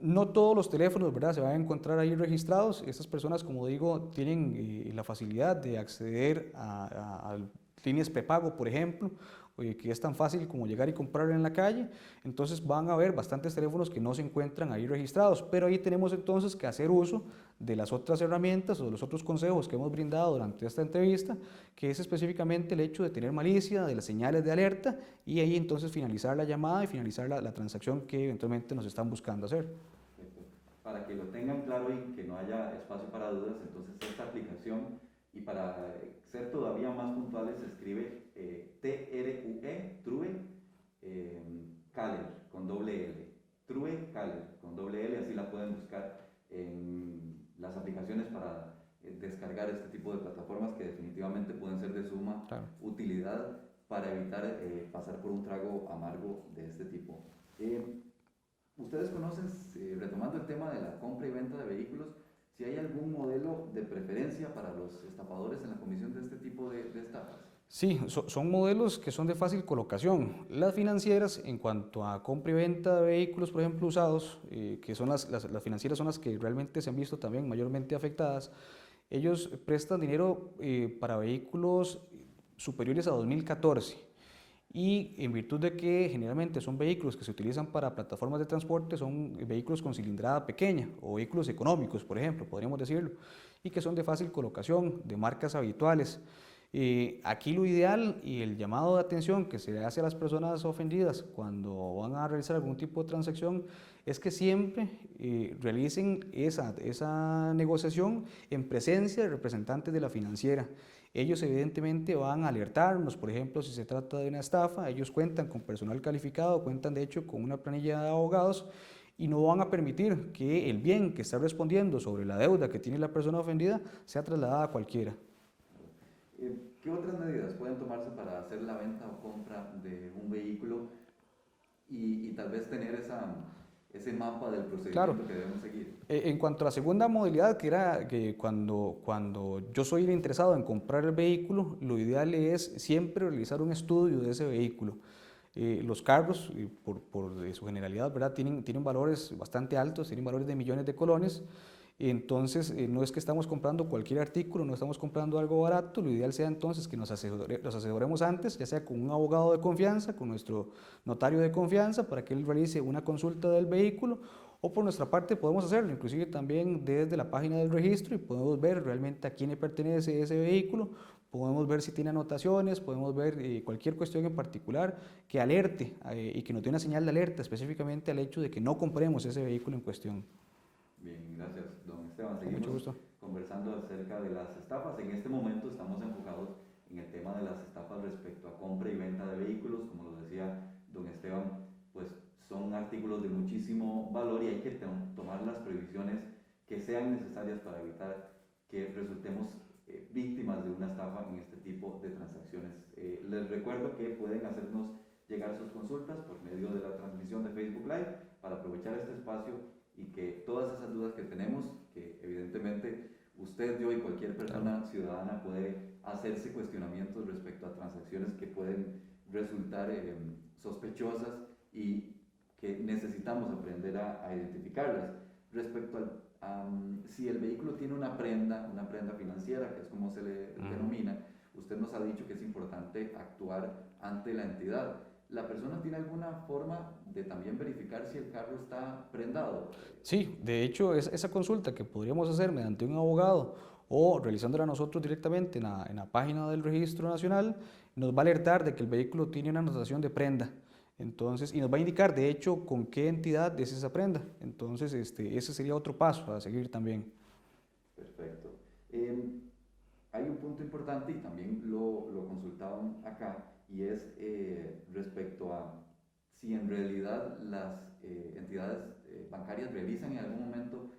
[SPEAKER 2] No todos los teléfonos, ¿verdad?, se van a encontrar ahí registrados. Estas personas, como digo, tienen la facilidad de acceder a líneas prepago, por ejemplo, que es tan fácil como llegar y comprar en la calle. Entonces van a haber bastantes teléfonos que no se encuentran ahí registrados, pero ahí tenemos entonces que hacer uso de las otras herramientas o de los otros consejos que hemos brindado durante esta entrevista, que es específicamente el hecho de tener malicia, de las señales de alerta, y ahí entonces finalizar la llamada y finalizar la transacción que eventualmente nos están buscando hacer.
[SPEAKER 1] Perfecto. Para que lo tengan claro y que no haya espacio para dudas, entonces esta aplicación, y para ser todavía más puntuales, se escribe True Caller con doble L. True Caller con doble L, así la pueden buscar en las aplicaciones para descargar este tipo de plataformas que definitivamente pueden ser de suma utilidad para evitar pasar por un trago amargo de este tipo. Ustedes conocen, retomando el tema de la compra y venta de vehículos, si hay algún modelo de preferencia para los estafadores en la comisión de este tipo de estafas.
[SPEAKER 2] Sí, son modelos que son de fácil colocación. Las financieras, en cuanto a compra y venta de vehículos, por ejemplo, usados, que son las financieras son las que realmente se han visto también mayormente afectadas, ellos prestan dinero para vehículos superiores a 2014. Y en virtud de que generalmente son vehículos que se utilizan para plataformas de transporte, son vehículos con cilindrada pequeña o vehículos económicos, por ejemplo, podríamos decirlo, y que son de fácil colocación, de marcas habituales. Aquí lo ideal y el llamado de atención que se le hace a las personas ofendidas cuando van a realizar algún tipo de transacción es que siempre realicen esa negociación en presencia de representantes de la financiera. Ellos evidentemente van a alertarnos, por ejemplo, si se trata de una estafa, ellos cuentan con personal calificado, cuentan de hecho con una planilla de abogados y no van a permitir que el bien que está respondiendo sobre la deuda que tiene la persona ofendida sea trasladada a cualquiera.
[SPEAKER 1] ¿Qué otras medidas pueden tomarse para hacer la venta o compra de un vehículo y tal vez tener ese mapa del procedimiento que debemos seguir?
[SPEAKER 2] En cuanto a la segunda modalidad, que era que cuando yo soy el interesado en comprar el vehículo, lo ideal es siempre realizar un estudio de ese vehículo. Los carros, por su generalidad, ¿verdad?, tienen valores bastante altos, tienen valores de millones de colones. Entonces, no es que estamos comprando cualquier artículo, no estamos comprando algo barato. Lo ideal sea entonces que nos asesoremos antes, ya sea con un abogado de confianza, con nuestro notario de confianza, para que él realice una consulta del vehículo, o por nuestra parte podemos hacerlo, inclusive también desde la página del registro, y podemos ver realmente a quién le pertenece ese vehículo, podemos ver si tiene anotaciones, podemos ver cualquier cuestión en particular que alerte y que nos dé una señal de alerta específicamente al hecho de que no compremos ese vehículo en cuestión.
[SPEAKER 1] Bien, gracias, don Esteban.
[SPEAKER 2] Con mucho gusto.
[SPEAKER 1] Conversando acerca de las estafas. En este momento estamos enfocados en el tema de las estafas respecto a compra y venta de vehículos. Como lo decía don Esteban, pues son artículos de muchísimo valor y hay que tomar las previsiones que sean necesarias para evitar que resultemos víctimas de una estafa en este tipo de transacciones. Les recuerdo que pueden hacernos llegar sus consultas por medio de la transmisión de Facebook Live para aprovechar este espacio y que todas esas dudas que tenemos, que evidentemente usted, yo y cualquier persona ciudadana puede hacerse cuestionamientos respecto a transacciones que pueden resultar sospechosas y que necesitamos aprender a identificarlas. Respecto a si el vehículo tiene una prenda financiera, que es como se le denomina, usted nos ha dicho que es importante actuar ante la entidad. ¿La persona tiene alguna forma de también verificar si el carro está prendado?
[SPEAKER 2] Sí, de hecho, esa consulta que podríamos hacer mediante un abogado o realizándola nosotros directamente en la página del Registro Nacional, nos va a alertar de que el vehículo tiene una anotación de prenda. Entonces, y nos va a indicar, de hecho, con qué entidad es esa prenda. Entonces, ese sería otro paso a seguir también.
[SPEAKER 1] Perfecto. Hay un punto importante y también lo consultaban acá, y es respecto a si en realidad las entidades bancarias realizan en algún momento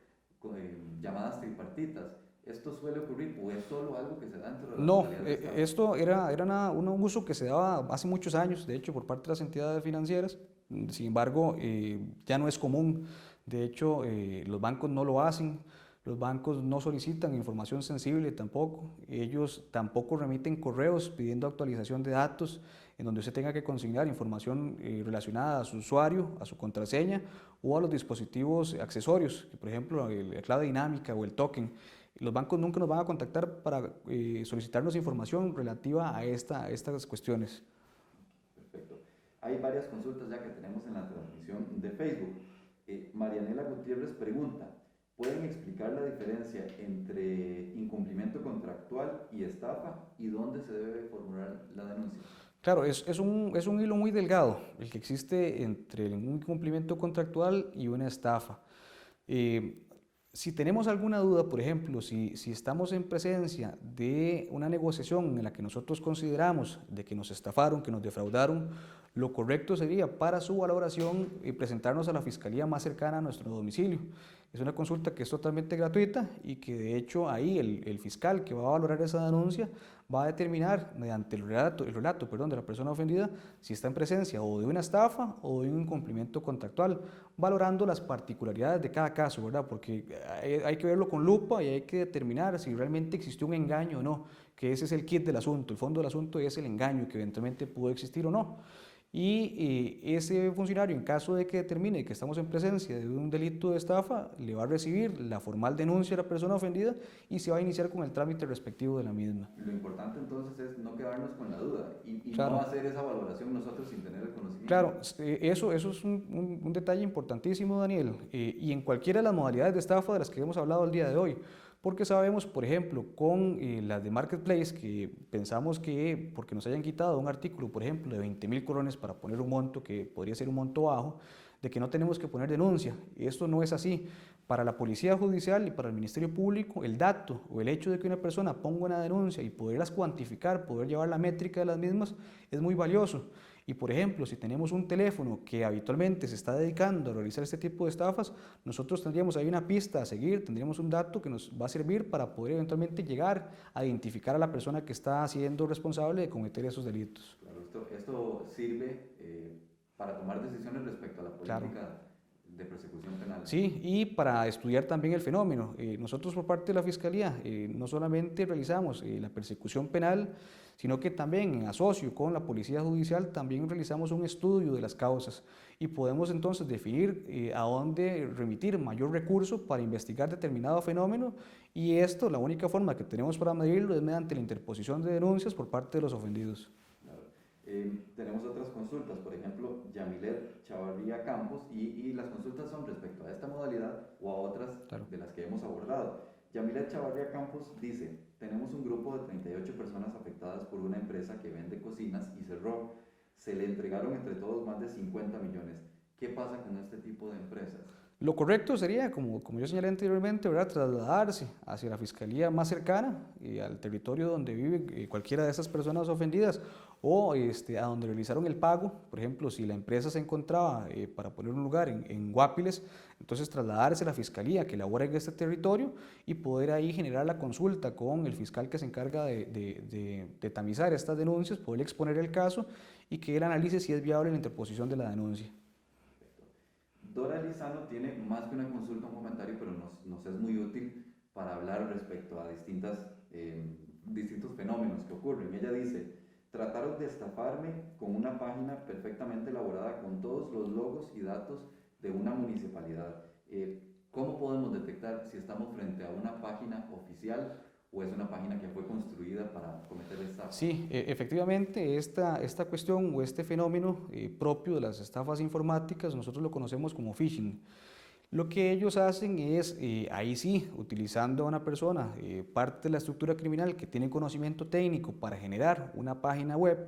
[SPEAKER 1] llamadas tripartitas. ¿Esto suele ocurrir o es solo algo que se da dentro de las
[SPEAKER 2] No,
[SPEAKER 1] modalidades de Estado?
[SPEAKER 2] esto era un uso que se daba hace muchos años, de hecho, por parte de las entidades financieras. Sin embargo, ya no es común. De hecho, los bancos no lo hacen. Los bancos no solicitan información sensible tampoco. Ellos tampoco remiten correos pidiendo actualización de datos en donde usted tenga que consignar información relacionada a su usuario, a su contraseña o a los dispositivos accesorios, por ejemplo, la clave dinámica o el token. Los bancos nunca nos van a contactar para solicitarnos información relativa a estas cuestiones.
[SPEAKER 1] Perfecto. Hay varias consultas ya que tenemos en la transmisión de Facebook. Marianela Gutiérrez pregunta, ¿pueden explicar la diferencia entre incumplimiento contractual y estafa y dónde se debe formular la denuncia?
[SPEAKER 2] Claro, es un hilo muy delgado el que existe entre un incumplimiento contractual y una estafa. Si tenemos alguna duda, por ejemplo, si estamos en presencia de una negociación en la que nosotros consideramos de que nos estafaron, que nos defraudaron, lo correcto sería para su valoración presentarnos a la fiscalía más cercana a nuestro domicilio. Es una consulta que es totalmente gratuita y que de hecho ahí el fiscal que va a valorar esa denuncia va a determinar mediante el relato de la persona ofendida si está en presencia o de una estafa o de un incumplimiento contractual, valorando las particularidades de cada caso, ¿verdad? Porque hay que verlo con lupa y hay que determinar si realmente existió un engaño o no, que ese es el kit del asunto, el fondo del asunto es el engaño que eventualmente pudo existir o no. Y ese funcionario, en caso de que determine que estamos en presencia de un delito de estafa, le va a recibir la formal denuncia a la persona ofendida y se va a iniciar con el trámite respectivo de la misma.
[SPEAKER 1] Lo importante entonces es no quedarnos con la duda y
[SPEAKER 2] Claro.
[SPEAKER 1] no hacer esa valoración nosotros sin tener el conocimiento.
[SPEAKER 2] Claro, eso es un detalle importantísimo, Daniel, y en cualquiera de las modalidades de estafa de las que hemos hablado el día de hoy. Porque sabemos, por ejemplo, con las de Marketplace, que pensamos que porque nos hayan quitado un artículo, por ejemplo, de 20.000 colones para poner un monto que podría ser un monto bajo, de que no tenemos que poner denuncia. Esto no es así. Para la Policía Judicial y para el Ministerio Público, el dato o el hecho de que una persona ponga una denuncia y poderlas cuantificar, poder llevar la métrica de las mismas, es muy valioso. Y por ejemplo, si tenemos un teléfono que habitualmente se está dedicando a realizar este tipo de estafas, nosotros tendríamos ahí una pista a seguir, tendríamos un dato que nos va a servir para poder eventualmente llegar a identificar a la persona que está siendo responsable de cometer esos delitos.
[SPEAKER 1] Claro, esto sirve para tomar decisiones respecto a la política. Claro. De persecución penal.
[SPEAKER 2] Sí, y para estudiar también el fenómeno. Nosotros por parte de la Fiscalía no solamente realizamos la persecución penal, sino que también en asocio con la Policía Judicial también realizamos un estudio de las causas y podemos entonces definir a dónde remitir mayor recurso para investigar determinado fenómeno y esto, la única forma que tenemos para medirlo es mediante la interposición de denuncias por parte de los ofendidos.
[SPEAKER 1] Tenemos otras consultas, por ejemplo, Yamilet Chavarría Campos, y las consultas son respecto a esta modalidad o a otras de las que hemos abordado. Yamilet Chavarría Campos dice, tenemos un grupo de 38 personas afectadas por una empresa que vende cocinas y cerró. Se le entregaron entre todos más de 50 millones. ¿Qué pasa con este tipo de empresas?
[SPEAKER 2] Lo correcto sería, como yo señalé anteriormente, ¿verdad?, trasladarse hacia la fiscalía más cercana y al territorio donde vive cualquiera de esas personas ofendidas o a donde realizaron el pago. Por ejemplo, si la empresa se encontraba, para poner un lugar, en Guapiles, entonces trasladarse a la fiscalía que labora en este territorio y poder ahí generar la consulta con el fiscal que se encarga de tamizar estas denuncias, poder exponer el caso y que él analice si es viable la interposición de la denuncia.
[SPEAKER 1] Dora Lizano tiene más que una consulta, un comentario, pero nos es muy útil para hablar respecto a distintos fenómenos que ocurren. Ella dice: trataron de estafarme con una página perfectamente elaborada con todos los logos y datos de una municipalidad. ¿Cómo podemos detectar si estamos frente a una página oficial o es una página que fue construida para cometer estafa?
[SPEAKER 2] Sí, efectivamente, esta cuestión o este fenómeno propio de las estafas informáticas, nosotros lo conocemos como phishing. Lo que ellos hacen es, ahí sí, utilizando a una persona, parte de la estructura criminal que tiene conocimiento técnico para generar una página web,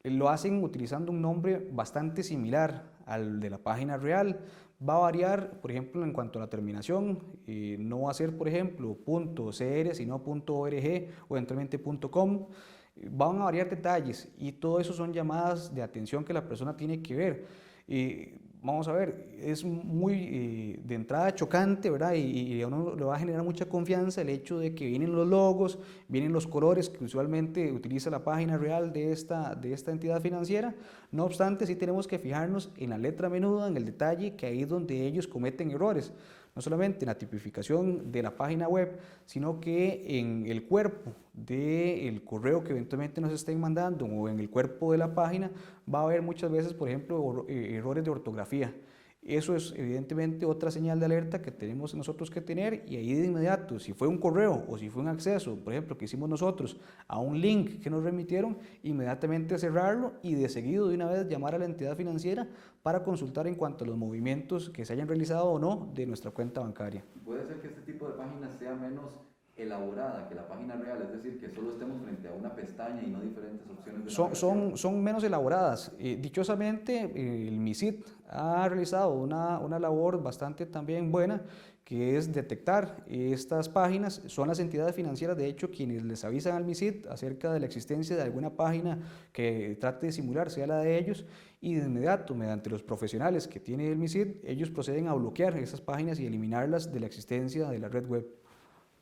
[SPEAKER 2] lo hacen utilizando un nombre bastante similar al de la página real. Va a variar, por ejemplo, en cuanto a la terminación, no va a ser, por ejemplo, .cr, sino .org o eventualmente .com. Van a variar detalles y todo eso son llamadas de atención que la persona tiene que ver. Vamos a ver, es muy de entrada chocante, ¿verdad? Y a uno le va a generar mucha confianza el hecho de que vienen los logos, vienen los colores que usualmente utiliza la página real de esta entidad financiera. No obstante, sí tenemos que fijarnos en la letra menuda, en el detalle, que ahí es donde ellos cometen errores. No solamente en la tipificación de la página web, sino que en el cuerpo del correo que eventualmente nos estén mandando o en el cuerpo de la página va a haber muchas veces, por ejemplo, errores de ortografía. Eso es evidentemente otra señal de alerta que tenemos nosotros que tener, y ahí de inmediato, si fue un correo o si fue un acceso, por ejemplo, que hicimos nosotros a un link que nos remitieron, inmediatamente cerrarlo y de seguido de una vez llamar a la entidad financiera para consultar en cuanto a los movimientos que se hayan realizado o no de nuestra cuenta bancaria.
[SPEAKER 1] Puede ser que este tipo de página sea menos elaborada que la página real, es decir, que solo estemos frente a una pestaña y no diferentes opciones de navegación.
[SPEAKER 2] Son menos elaboradas. Dichosamente, el MISID ha realizado una labor bastante también buena, que es detectar estas páginas. Son las entidades financieras, de hecho, quienes les avisan al MISID acerca de la existencia de alguna página que trate de simular, sea la de ellos, y de inmediato, mediante los profesionales que tiene el MISID, ellos proceden a bloquear esas páginas y eliminarlas de la existencia de la red web.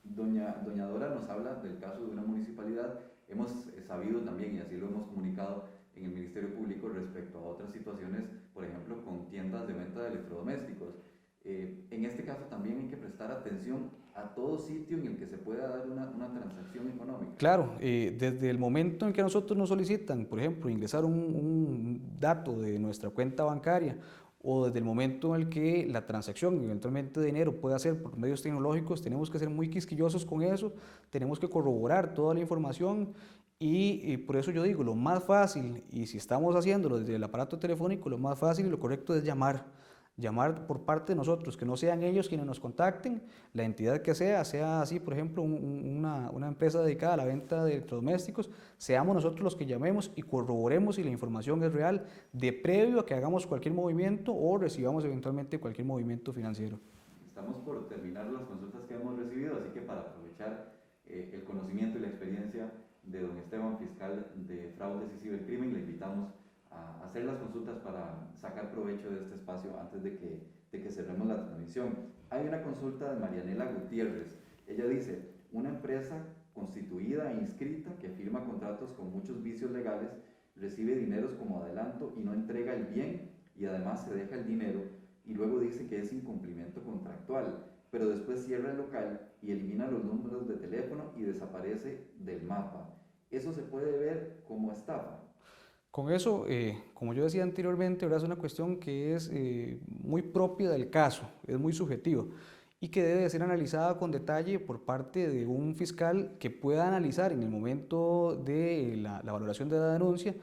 [SPEAKER 1] Doña Dora nos habla del caso de una municipalidad. Hemos sabido también, y así lo hemos comunicado en el Ministerio Público, respecto a otras situaciones, por ejemplo, con tiendas de venta de electrodomésticos. En este caso también hay que prestar atención a todo sitio en el que se pueda dar una transacción económica.
[SPEAKER 2] Claro, desde el momento en que nosotros nos solicitan, por ejemplo, ingresar un dato de nuestra cuenta bancaria, o desde el momento en el que la transacción eventualmente de dinero pueda ser por medios tecnológicos, tenemos que ser muy quisquillosos con eso, tenemos que corroborar toda la información y por eso yo digo, lo más fácil, y si estamos haciéndolo desde el aparato telefónico, lo más fácil y lo correcto es llamar por parte de nosotros, que no sean ellos quienes nos contacten, la entidad que sea así, por ejemplo, una empresa dedicada a la venta de electrodomésticos, seamos nosotros los que llamemos y corroboremos si la información es real, de previo a que hagamos cualquier movimiento o recibamos eventualmente cualquier movimiento financiero.
[SPEAKER 1] Estamos por terminar las consultas que hemos recibido, así que para aprovechar el conocimiento y la experiencia de don Esteban, fiscal de fraudes y cibercrimen, le invitamos a hacer las consultas para sacar provecho de este espacio antes de que cerremos la transmisión. Hay una consulta de Marianela Gutiérrez. Ella dice: una empresa constituida e inscrita que firma contratos con muchos vicios legales, recibe dineros como adelanto y no entrega el bien, y además se deja el dinero y luego dice que es incumplimiento contractual, pero después cierra el local y elimina los números de teléfono y desaparece del mapa. ¿Eso se puede ver como estafa?
[SPEAKER 2] Con eso, como yo decía anteriormente, ¿verdad? Es una cuestión que es muy propia del caso, es muy subjetiva y que debe ser analizada con detalle por parte de un fiscal que pueda analizar en el momento de la valoración de la denuncia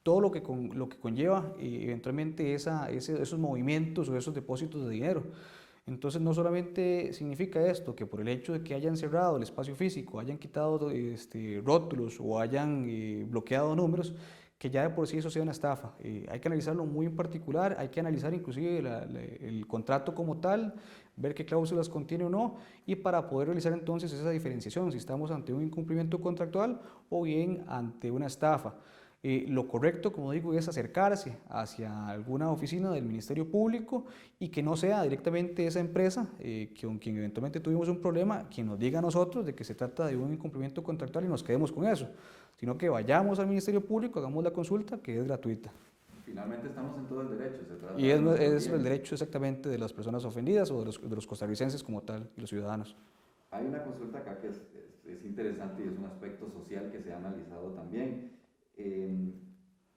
[SPEAKER 2] todo lo que conlleva eventualmente esos movimientos o esos depósitos de dinero. Entonces no solamente significa esto, que por el hecho de que hayan cerrado el espacio físico, hayan quitado rótulos o hayan bloqueado números, que ya de por sí eso sea una estafa. Hay que analizarlo muy en particular, hay que analizar inclusive el contrato como tal, ver qué cláusulas contiene o no, y para poder realizar entonces esa diferenciación, si estamos ante un incumplimiento contractual o bien ante una estafa. Lo correcto, como digo, es acercarse hacia alguna oficina del Ministerio Público y que no sea directamente esa empresa con quien eventualmente tuvimos un problema, quien nos diga a nosotros de que se trata de un incumplimiento contractual y nos quedemos con eso, sino que vayamos al Ministerio Público, hagamos la consulta, que es gratuita.
[SPEAKER 1] Finalmente estamos en todo el derecho, se trata
[SPEAKER 2] Y
[SPEAKER 1] de nuestros
[SPEAKER 2] es el
[SPEAKER 1] bienes.
[SPEAKER 2] derecho exactamente de las personas ofendidas o de los costarricenses como tal y los ciudadanos.
[SPEAKER 1] Hay una consulta acá que es interesante y es un aspecto social que se ha analizado también. Eh,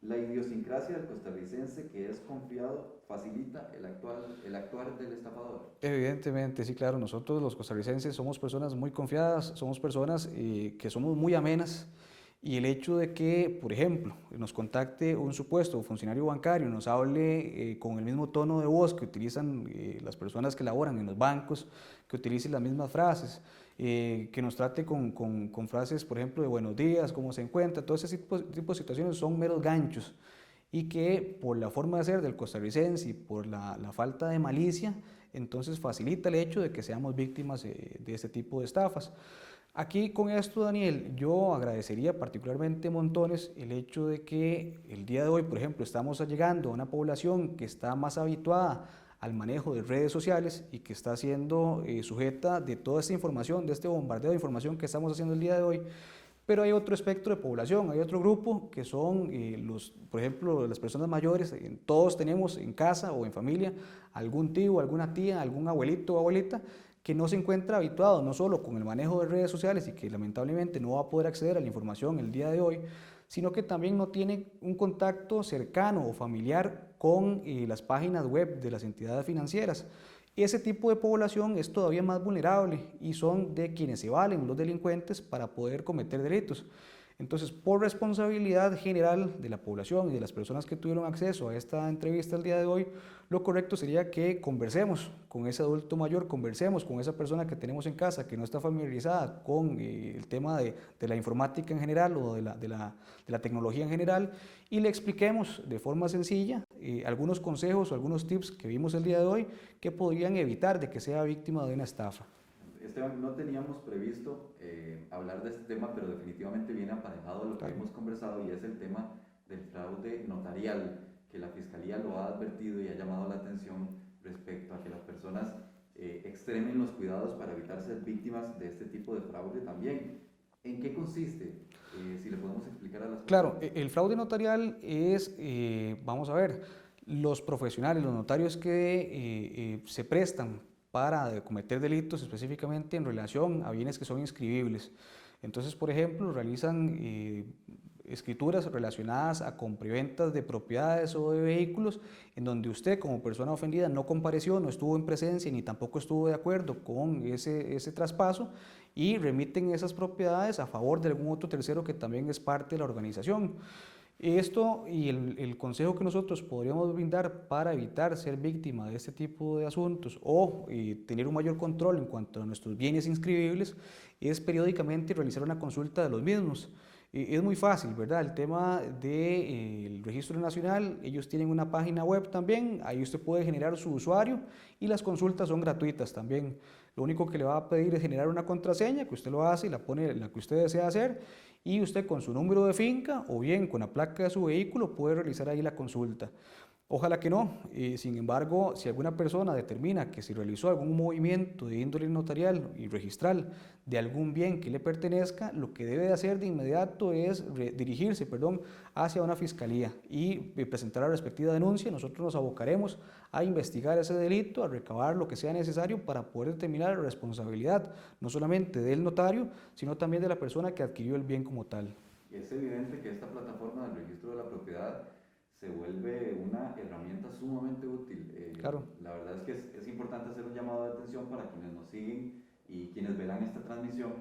[SPEAKER 1] la idiosincrasia del costarricense que es confiado facilita el actuar del estafador.
[SPEAKER 2] Evidentemente, sí, claro, nosotros los costarricenses somos personas muy confiadas, somos personas que somos muy amenas y el hecho de que, por ejemplo, nos contacte un supuesto funcionario bancario, nos hable con el mismo tono de voz que utilizan las personas que laboran en los bancos, que utilice las mismas frases, que nos trate con frases, por ejemplo, de buenos días, cómo se encuentra, todo ese tipo de situaciones son meros ganchos y que por la forma de ser del costarricense y por la falta de malicia, entonces facilita el hecho de que seamos víctimas de este tipo de estafas. Aquí con esto, Daniel, yo agradecería particularmente montones el hecho de que el día de hoy, por ejemplo, estamos llegando a una población que está más habituada al manejo de redes sociales y que está siendo sujeta de toda esta información, de este bombardeo de información que estamos haciendo el día de hoy. Pero hay otro espectro de población, hay otro grupo que son por ejemplo, las personas mayores. Todos tenemos en casa o en familia algún tío, alguna tía, algún abuelito o abuelita que no se encuentra habituado no solo con el manejo de redes sociales y que lamentablemente no va a poder acceder a la información el día de hoy, sino que también no tiene un contacto cercano o familiar con las páginas web de las entidades financieras. Ese tipo de población es todavía más vulnerable y son de quienes se valen los delincuentes para poder cometer delitos. Entonces, por responsabilidad general de la población y de las personas que tuvieron acceso a esta entrevista el día de hoy, lo correcto sería que conversemos con ese adulto mayor, conversemos con esa persona que tenemos en casa que no está familiarizada con el tema de la informática en general o de la tecnología en general y le expliquemos de forma sencilla algunos consejos o algunos tips que vimos el día de hoy que podrían evitar de que sea víctima de una estafa.
[SPEAKER 1] Esteban, no teníamos previsto hablar de este tema, pero definitivamente viene aparejado a lo que
[SPEAKER 2] Claro.
[SPEAKER 1] hemos conversado y es el tema del fraude notarial, que la Fiscalía lo ha advertido y ha llamado la atención respecto a que las personas extremen los cuidados para evitar ser víctimas de este tipo de fraude también. ¿En qué consiste? Si le podemos explicar a las
[SPEAKER 2] Claro,
[SPEAKER 1] personas.
[SPEAKER 2] el fraude notarial es, vamos a ver, los profesionales, los notarios que se prestan para cometer delitos específicamente en relación a bienes que son inscribibles. Entonces, por ejemplo, realizan escrituras relacionadas a compraventas de propiedades o de vehículos en donde usted como persona ofendida no compareció, no estuvo en presencia ni tampoco estuvo de acuerdo con ese traspaso y remiten esas propiedades a favor de algún otro tercero que también es parte de la organización. Esto y el consejo que nosotros podríamos brindar para evitar ser víctima de este tipo de asuntos o tener un mayor control en cuanto a nuestros bienes inscribibles es periódicamente realizar una consulta de los mismos. Es muy fácil, ¿verdad? El tema del Registro Nacional, ellos tienen una página web también, ahí usted puede generar su usuario y las consultas son gratuitas también. Lo único que le va a pedir es generar una contraseña, que usted lo hace y la pone la que usted desea hacer y usted con su número de finca o bien con la placa de su vehículo puede realizar ahí la consulta. Ojalá que no. Sin embargo, si alguna persona determina que se realizó algún movimiento de índole notarial y registral de algún bien que le pertenezca, lo que debe de hacer de inmediato es dirigirse, hacia una fiscalía y presentar la respectiva denuncia. Nosotros nos abocaremos a investigar ese delito, a recabar lo que sea necesario para poder determinar la responsabilidad, no solamente del notario, sino también de la persona que adquirió el bien como tal.
[SPEAKER 1] Es evidente que esta plataforma del registro de la propiedad se vuelve una herramienta sumamente útil.
[SPEAKER 2] Claro.
[SPEAKER 1] La verdad es que es importante hacer un llamado de atención para quienes nos siguen y quienes verán esta transmisión,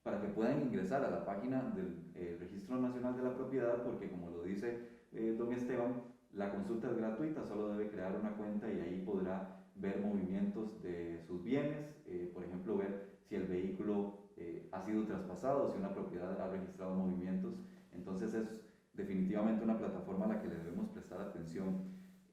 [SPEAKER 1] para que puedan ingresar a la página del Registro Nacional de la Propiedad, porque como lo dice don Esteban, la consulta es gratuita, solo debe crear una cuenta y ahí podrá ver movimientos de sus bienes, por ejemplo, ver si el vehículo ha sido traspasado, si una propiedad ha registrado movimientos. Entonces es definitivamente una plataforma a la que le debemos prestar atención.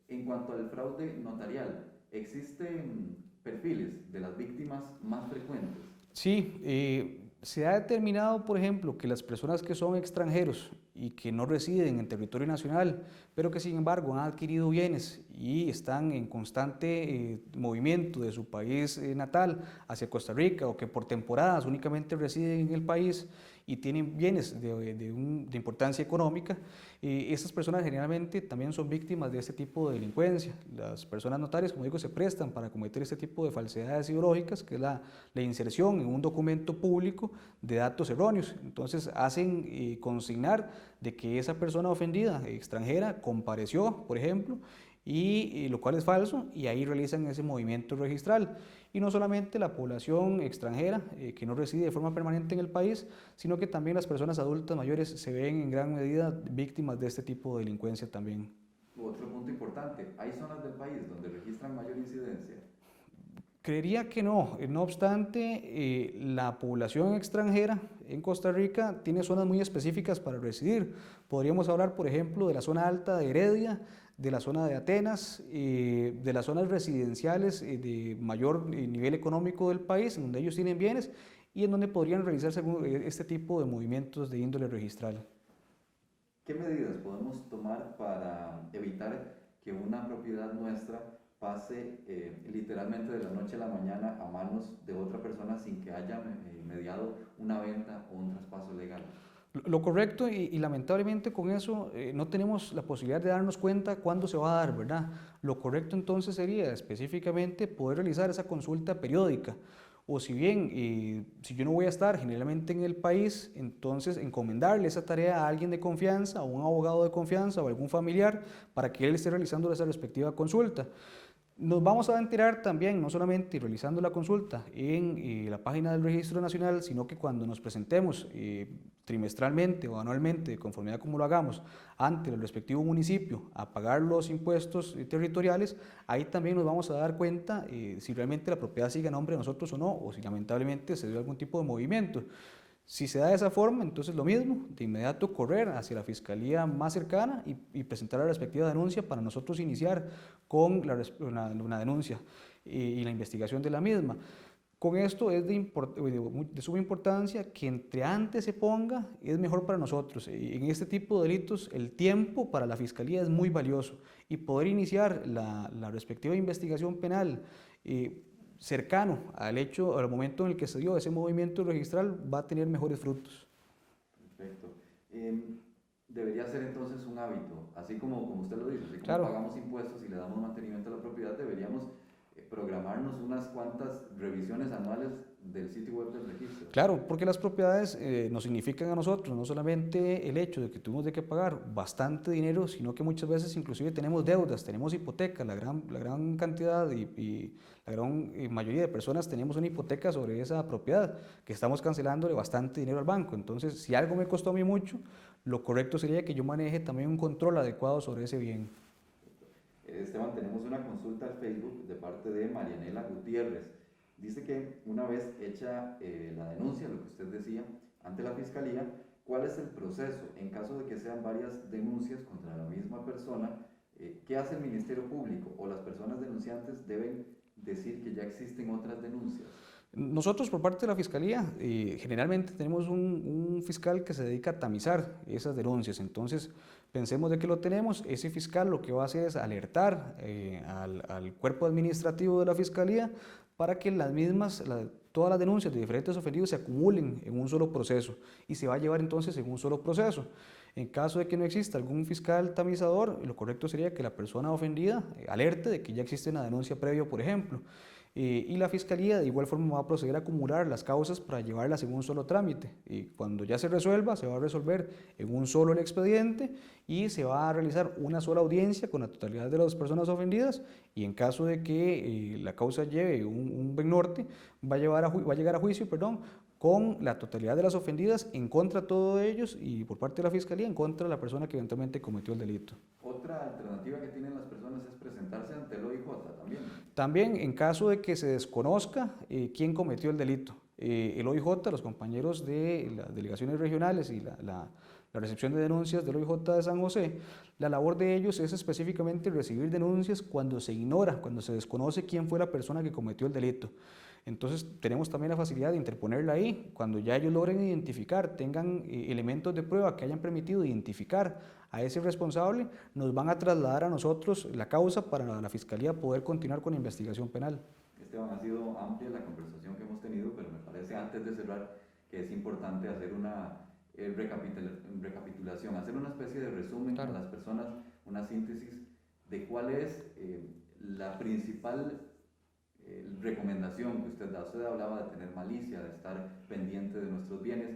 [SPEAKER 1] En cuanto al fraude notarial, ¿existen perfiles de las víctimas más frecuentes?
[SPEAKER 2] Sí, se ha determinado, por ejemplo, que las personas que son extranjeros y que no residen en territorio nacional, pero que sin embargo han adquirido bienes y están en constante movimiento de su país natal hacia Costa Rica, o que por temporadas únicamente residen en el país y tienen bienes de importancia económica, estas personas generalmente también son víctimas de este tipo de delincuencia. Las personas notarias, como digo, se prestan para cometer este tipo de falsedades ideológicas, que es la inserción en un documento público de datos erróneos. Entonces hacen consignar de que esa persona ofendida, extranjera, compareció, por ejemplo, y lo cual es falso, y ahí realizan ese movimiento registral. Y no solamente la población extranjera que no reside de forma permanente en el país, sino que también las personas adultas mayores se ven en gran medida víctimas de este tipo de delincuencia también.
[SPEAKER 1] Otro punto importante, ¿hay zonas del país donde registran mayor incidencia?
[SPEAKER 2] Creería que no. No obstante, la población extranjera en Costa Rica tiene zonas muy específicas para residir. Podríamos hablar, por ejemplo, de la zona alta de Heredia, de la zona de Atenas, de las zonas residenciales de mayor nivel económico del país, en donde ellos tienen bienes y en donde podrían realizarse este tipo de movimientos de índole registral.
[SPEAKER 1] ¿Qué medidas podemos tomar para evitar que una propiedad nuestra pase literalmente de la noche a la mañana a manos de otra persona sin que haya mediado una venta o un traspaso legal?
[SPEAKER 2] Lo correcto, y lamentablemente con eso no tenemos la posibilidad de darnos cuenta cuándo se va a dar, ¿verdad? Lo correcto entonces sería específicamente poder realizar esa consulta periódica, o si bien, si yo no voy a estar generalmente en el país, entonces encomendarle esa tarea a alguien de confianza, a un abogado de confianza o algún familiar, para que él esté realizando esa respectiva consulta. Nos vamos a enterar también, no solamente realizando la consulta en la página del Registro Nacional, sino que cuando nos presentemos trimestralmente o anualmente, de conformidad como lo hagamos, ante el respectivo municipio a pagar los impuestos territoriales, ahí también nos vamos a dar cuenta si realmente la propiedad sigue a nombre de nosotros o no, o si lamentablemente se dio algún tipo de movimiento. Si se da de esa forma, entonces lo mismo, de inmediato correr hacia la fiscalía más cercana y presentar la respectiva denuncia para nosotros iniciar con una denuncia y la investigación de la misma. Con esto es de suma importancia que entre antes se ponga, es mejor para nosotros. En este tipo de delitos el tiempo para la fiscalía es muy valioso, y poder iniciar la respectiva investigación penal cercano al momento en el que se dio ese movimiento registral va a tener mejores frutos.
[SPEAKER 1] Perfecto. Debería ser entonces un hábito, así como usted lo dice, así como
[SPEAKER 2] Claro.
[SPEAKER 1] Pagamos impuestos y le damos mantenimiento a la propiedad, deberíamos programarnos unas cuantas revisiones anuales del sitio web del registro.
[SPEAKER 2] Claro, porque las propiedades nos significan a nosotros no solamente el hecho de que tuvimos de que pagar bastante dinero, sino que muchas veces inclusive tenemos deudas, tenemos hipotecas, la gran cantidad y la gran mayoría de personas tenemos una hipoteca sobre esa propiedad que estamos cancelándole bastante dinero al banco. Entonces, si algo me costó a mí mucho, lo correcto sería que yo maneje también un control adecuado sobre ese bien.
[SPEAKER 1] Esteban, tenemos una consulta al Facebook de parte de Marianela Gutiérrez. Dice que una vez hecha la denuncia, lo que usted decía, ante la Fiscalía, ¿cuál es el proceso en caso de que sean varias denuncias contra la misma persona? ¿Qué hace el Ministerio Público o las personas denunciantes deben decir que ya existen otras denuncias?
[SPEAKER 2] Nosotros, por parte de la Fiscalía, generalmente tenemos un fiscal que se dedica a tamizar esas denuncias. Entonces, pensemos de que lo tenemos, ese fiscal lo que va a hacer es alertar al cuerpo administrativo de la Fiscalía para que todas las denuncias de diferentes ofendidos se acumulen en un solo proceso, y se va a llevar entonces en un solo proceso. En caso de que no exista algún fiscal tamizador, lo correcto sería que la persona ofendida alerte de que ya existe una denuncia previa, por ejemplo. Y la Fiscalía de igual forma va a proceder a acumular las causas para llevarlas en un solo trámite. Y cuando ya se resuelva, se va a resolver en un solo el expediente y se va a realizar una sola audiencia con la totalidad de las personas ofendidas, y en caso de que la causa lleve un buen norte, va a llegar a juicio, con la totalidad de las ofendidas en contra de todos ellos, y por parte de la Fiscalía en contra de la persona que eventualmente cometió el delito.
[SPEAKER 1] Otra alternativa que tienen las personas es presentarse ante el OIJ también.
[SPEAKER 2] También, en caso de que se desconozca quién cometió el delito, el OIJ, los compañeros de las delegaciones regionales y la recepción de denuncias del OIJ de San José, la labor de ellos es específicamente recibir denuncias cuando se ignora, cuando se desconoce quién fue la persona que cometió el delito. Entonces tenemos también la facilidad de interponerla ahí. Cuando ya ellos logren identificar, tengan elementos de prueba que hayan permitido identificar a ese responsable, nos van a trasladar a nosotros la causa para la Fiscalía poder continuar con la investigación penal.
[SPEAKER 1] Esteban, ha sido amplia la conversación que hemos tenido, pero me parece antes de cerrar que es importante hacer una recapitulación, hacer una especie de resumen
[SPEAKER 2] Claro.
[SPEAKER 1] con las personas, una síntesis de cuál es la principal recomendación que usted da. Usted hablaba de tener malicia, de estar pendiente de nuestros bienes.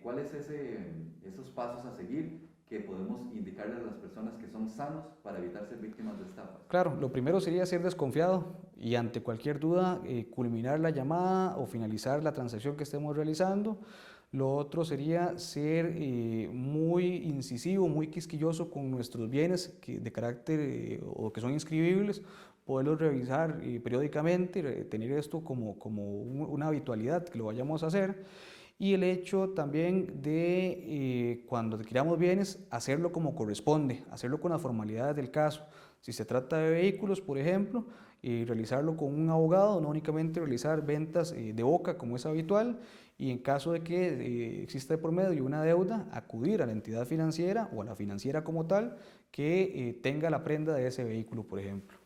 [SPEAKER 1] ¿Cuáles esos pasos a seguir que podemos indicarle a las personas que son sanos para evitar ser víctimas de estafas?
[SPEAKER 2] Claro, lo primero sería ser desconfiado y ante cualquier duda culminar la llamada o finalizar la transacción que estemos realizando. Lo otro sería ser muy incisivo, muy quisquilloso con nuestros bienes de carácter o que son inscribibles, poderlos revisar periódicamente, tener esto como una habitualidad que lo vayamos a hacer. Y el hecho también de cuando adquiramos bienes, hacerlo como corresponde, hacerlo con las formalidades del caso. Si se trata de vehículos, por ejemplo, realizarlo con un abogado, no únicamente realizar ventas de boca como es habitual, y en caso de que exista de por medio una deuda, acudir a la entidad financiera o a la financiera como tal que tenga la prenda de ese vehículo, por ejemplo.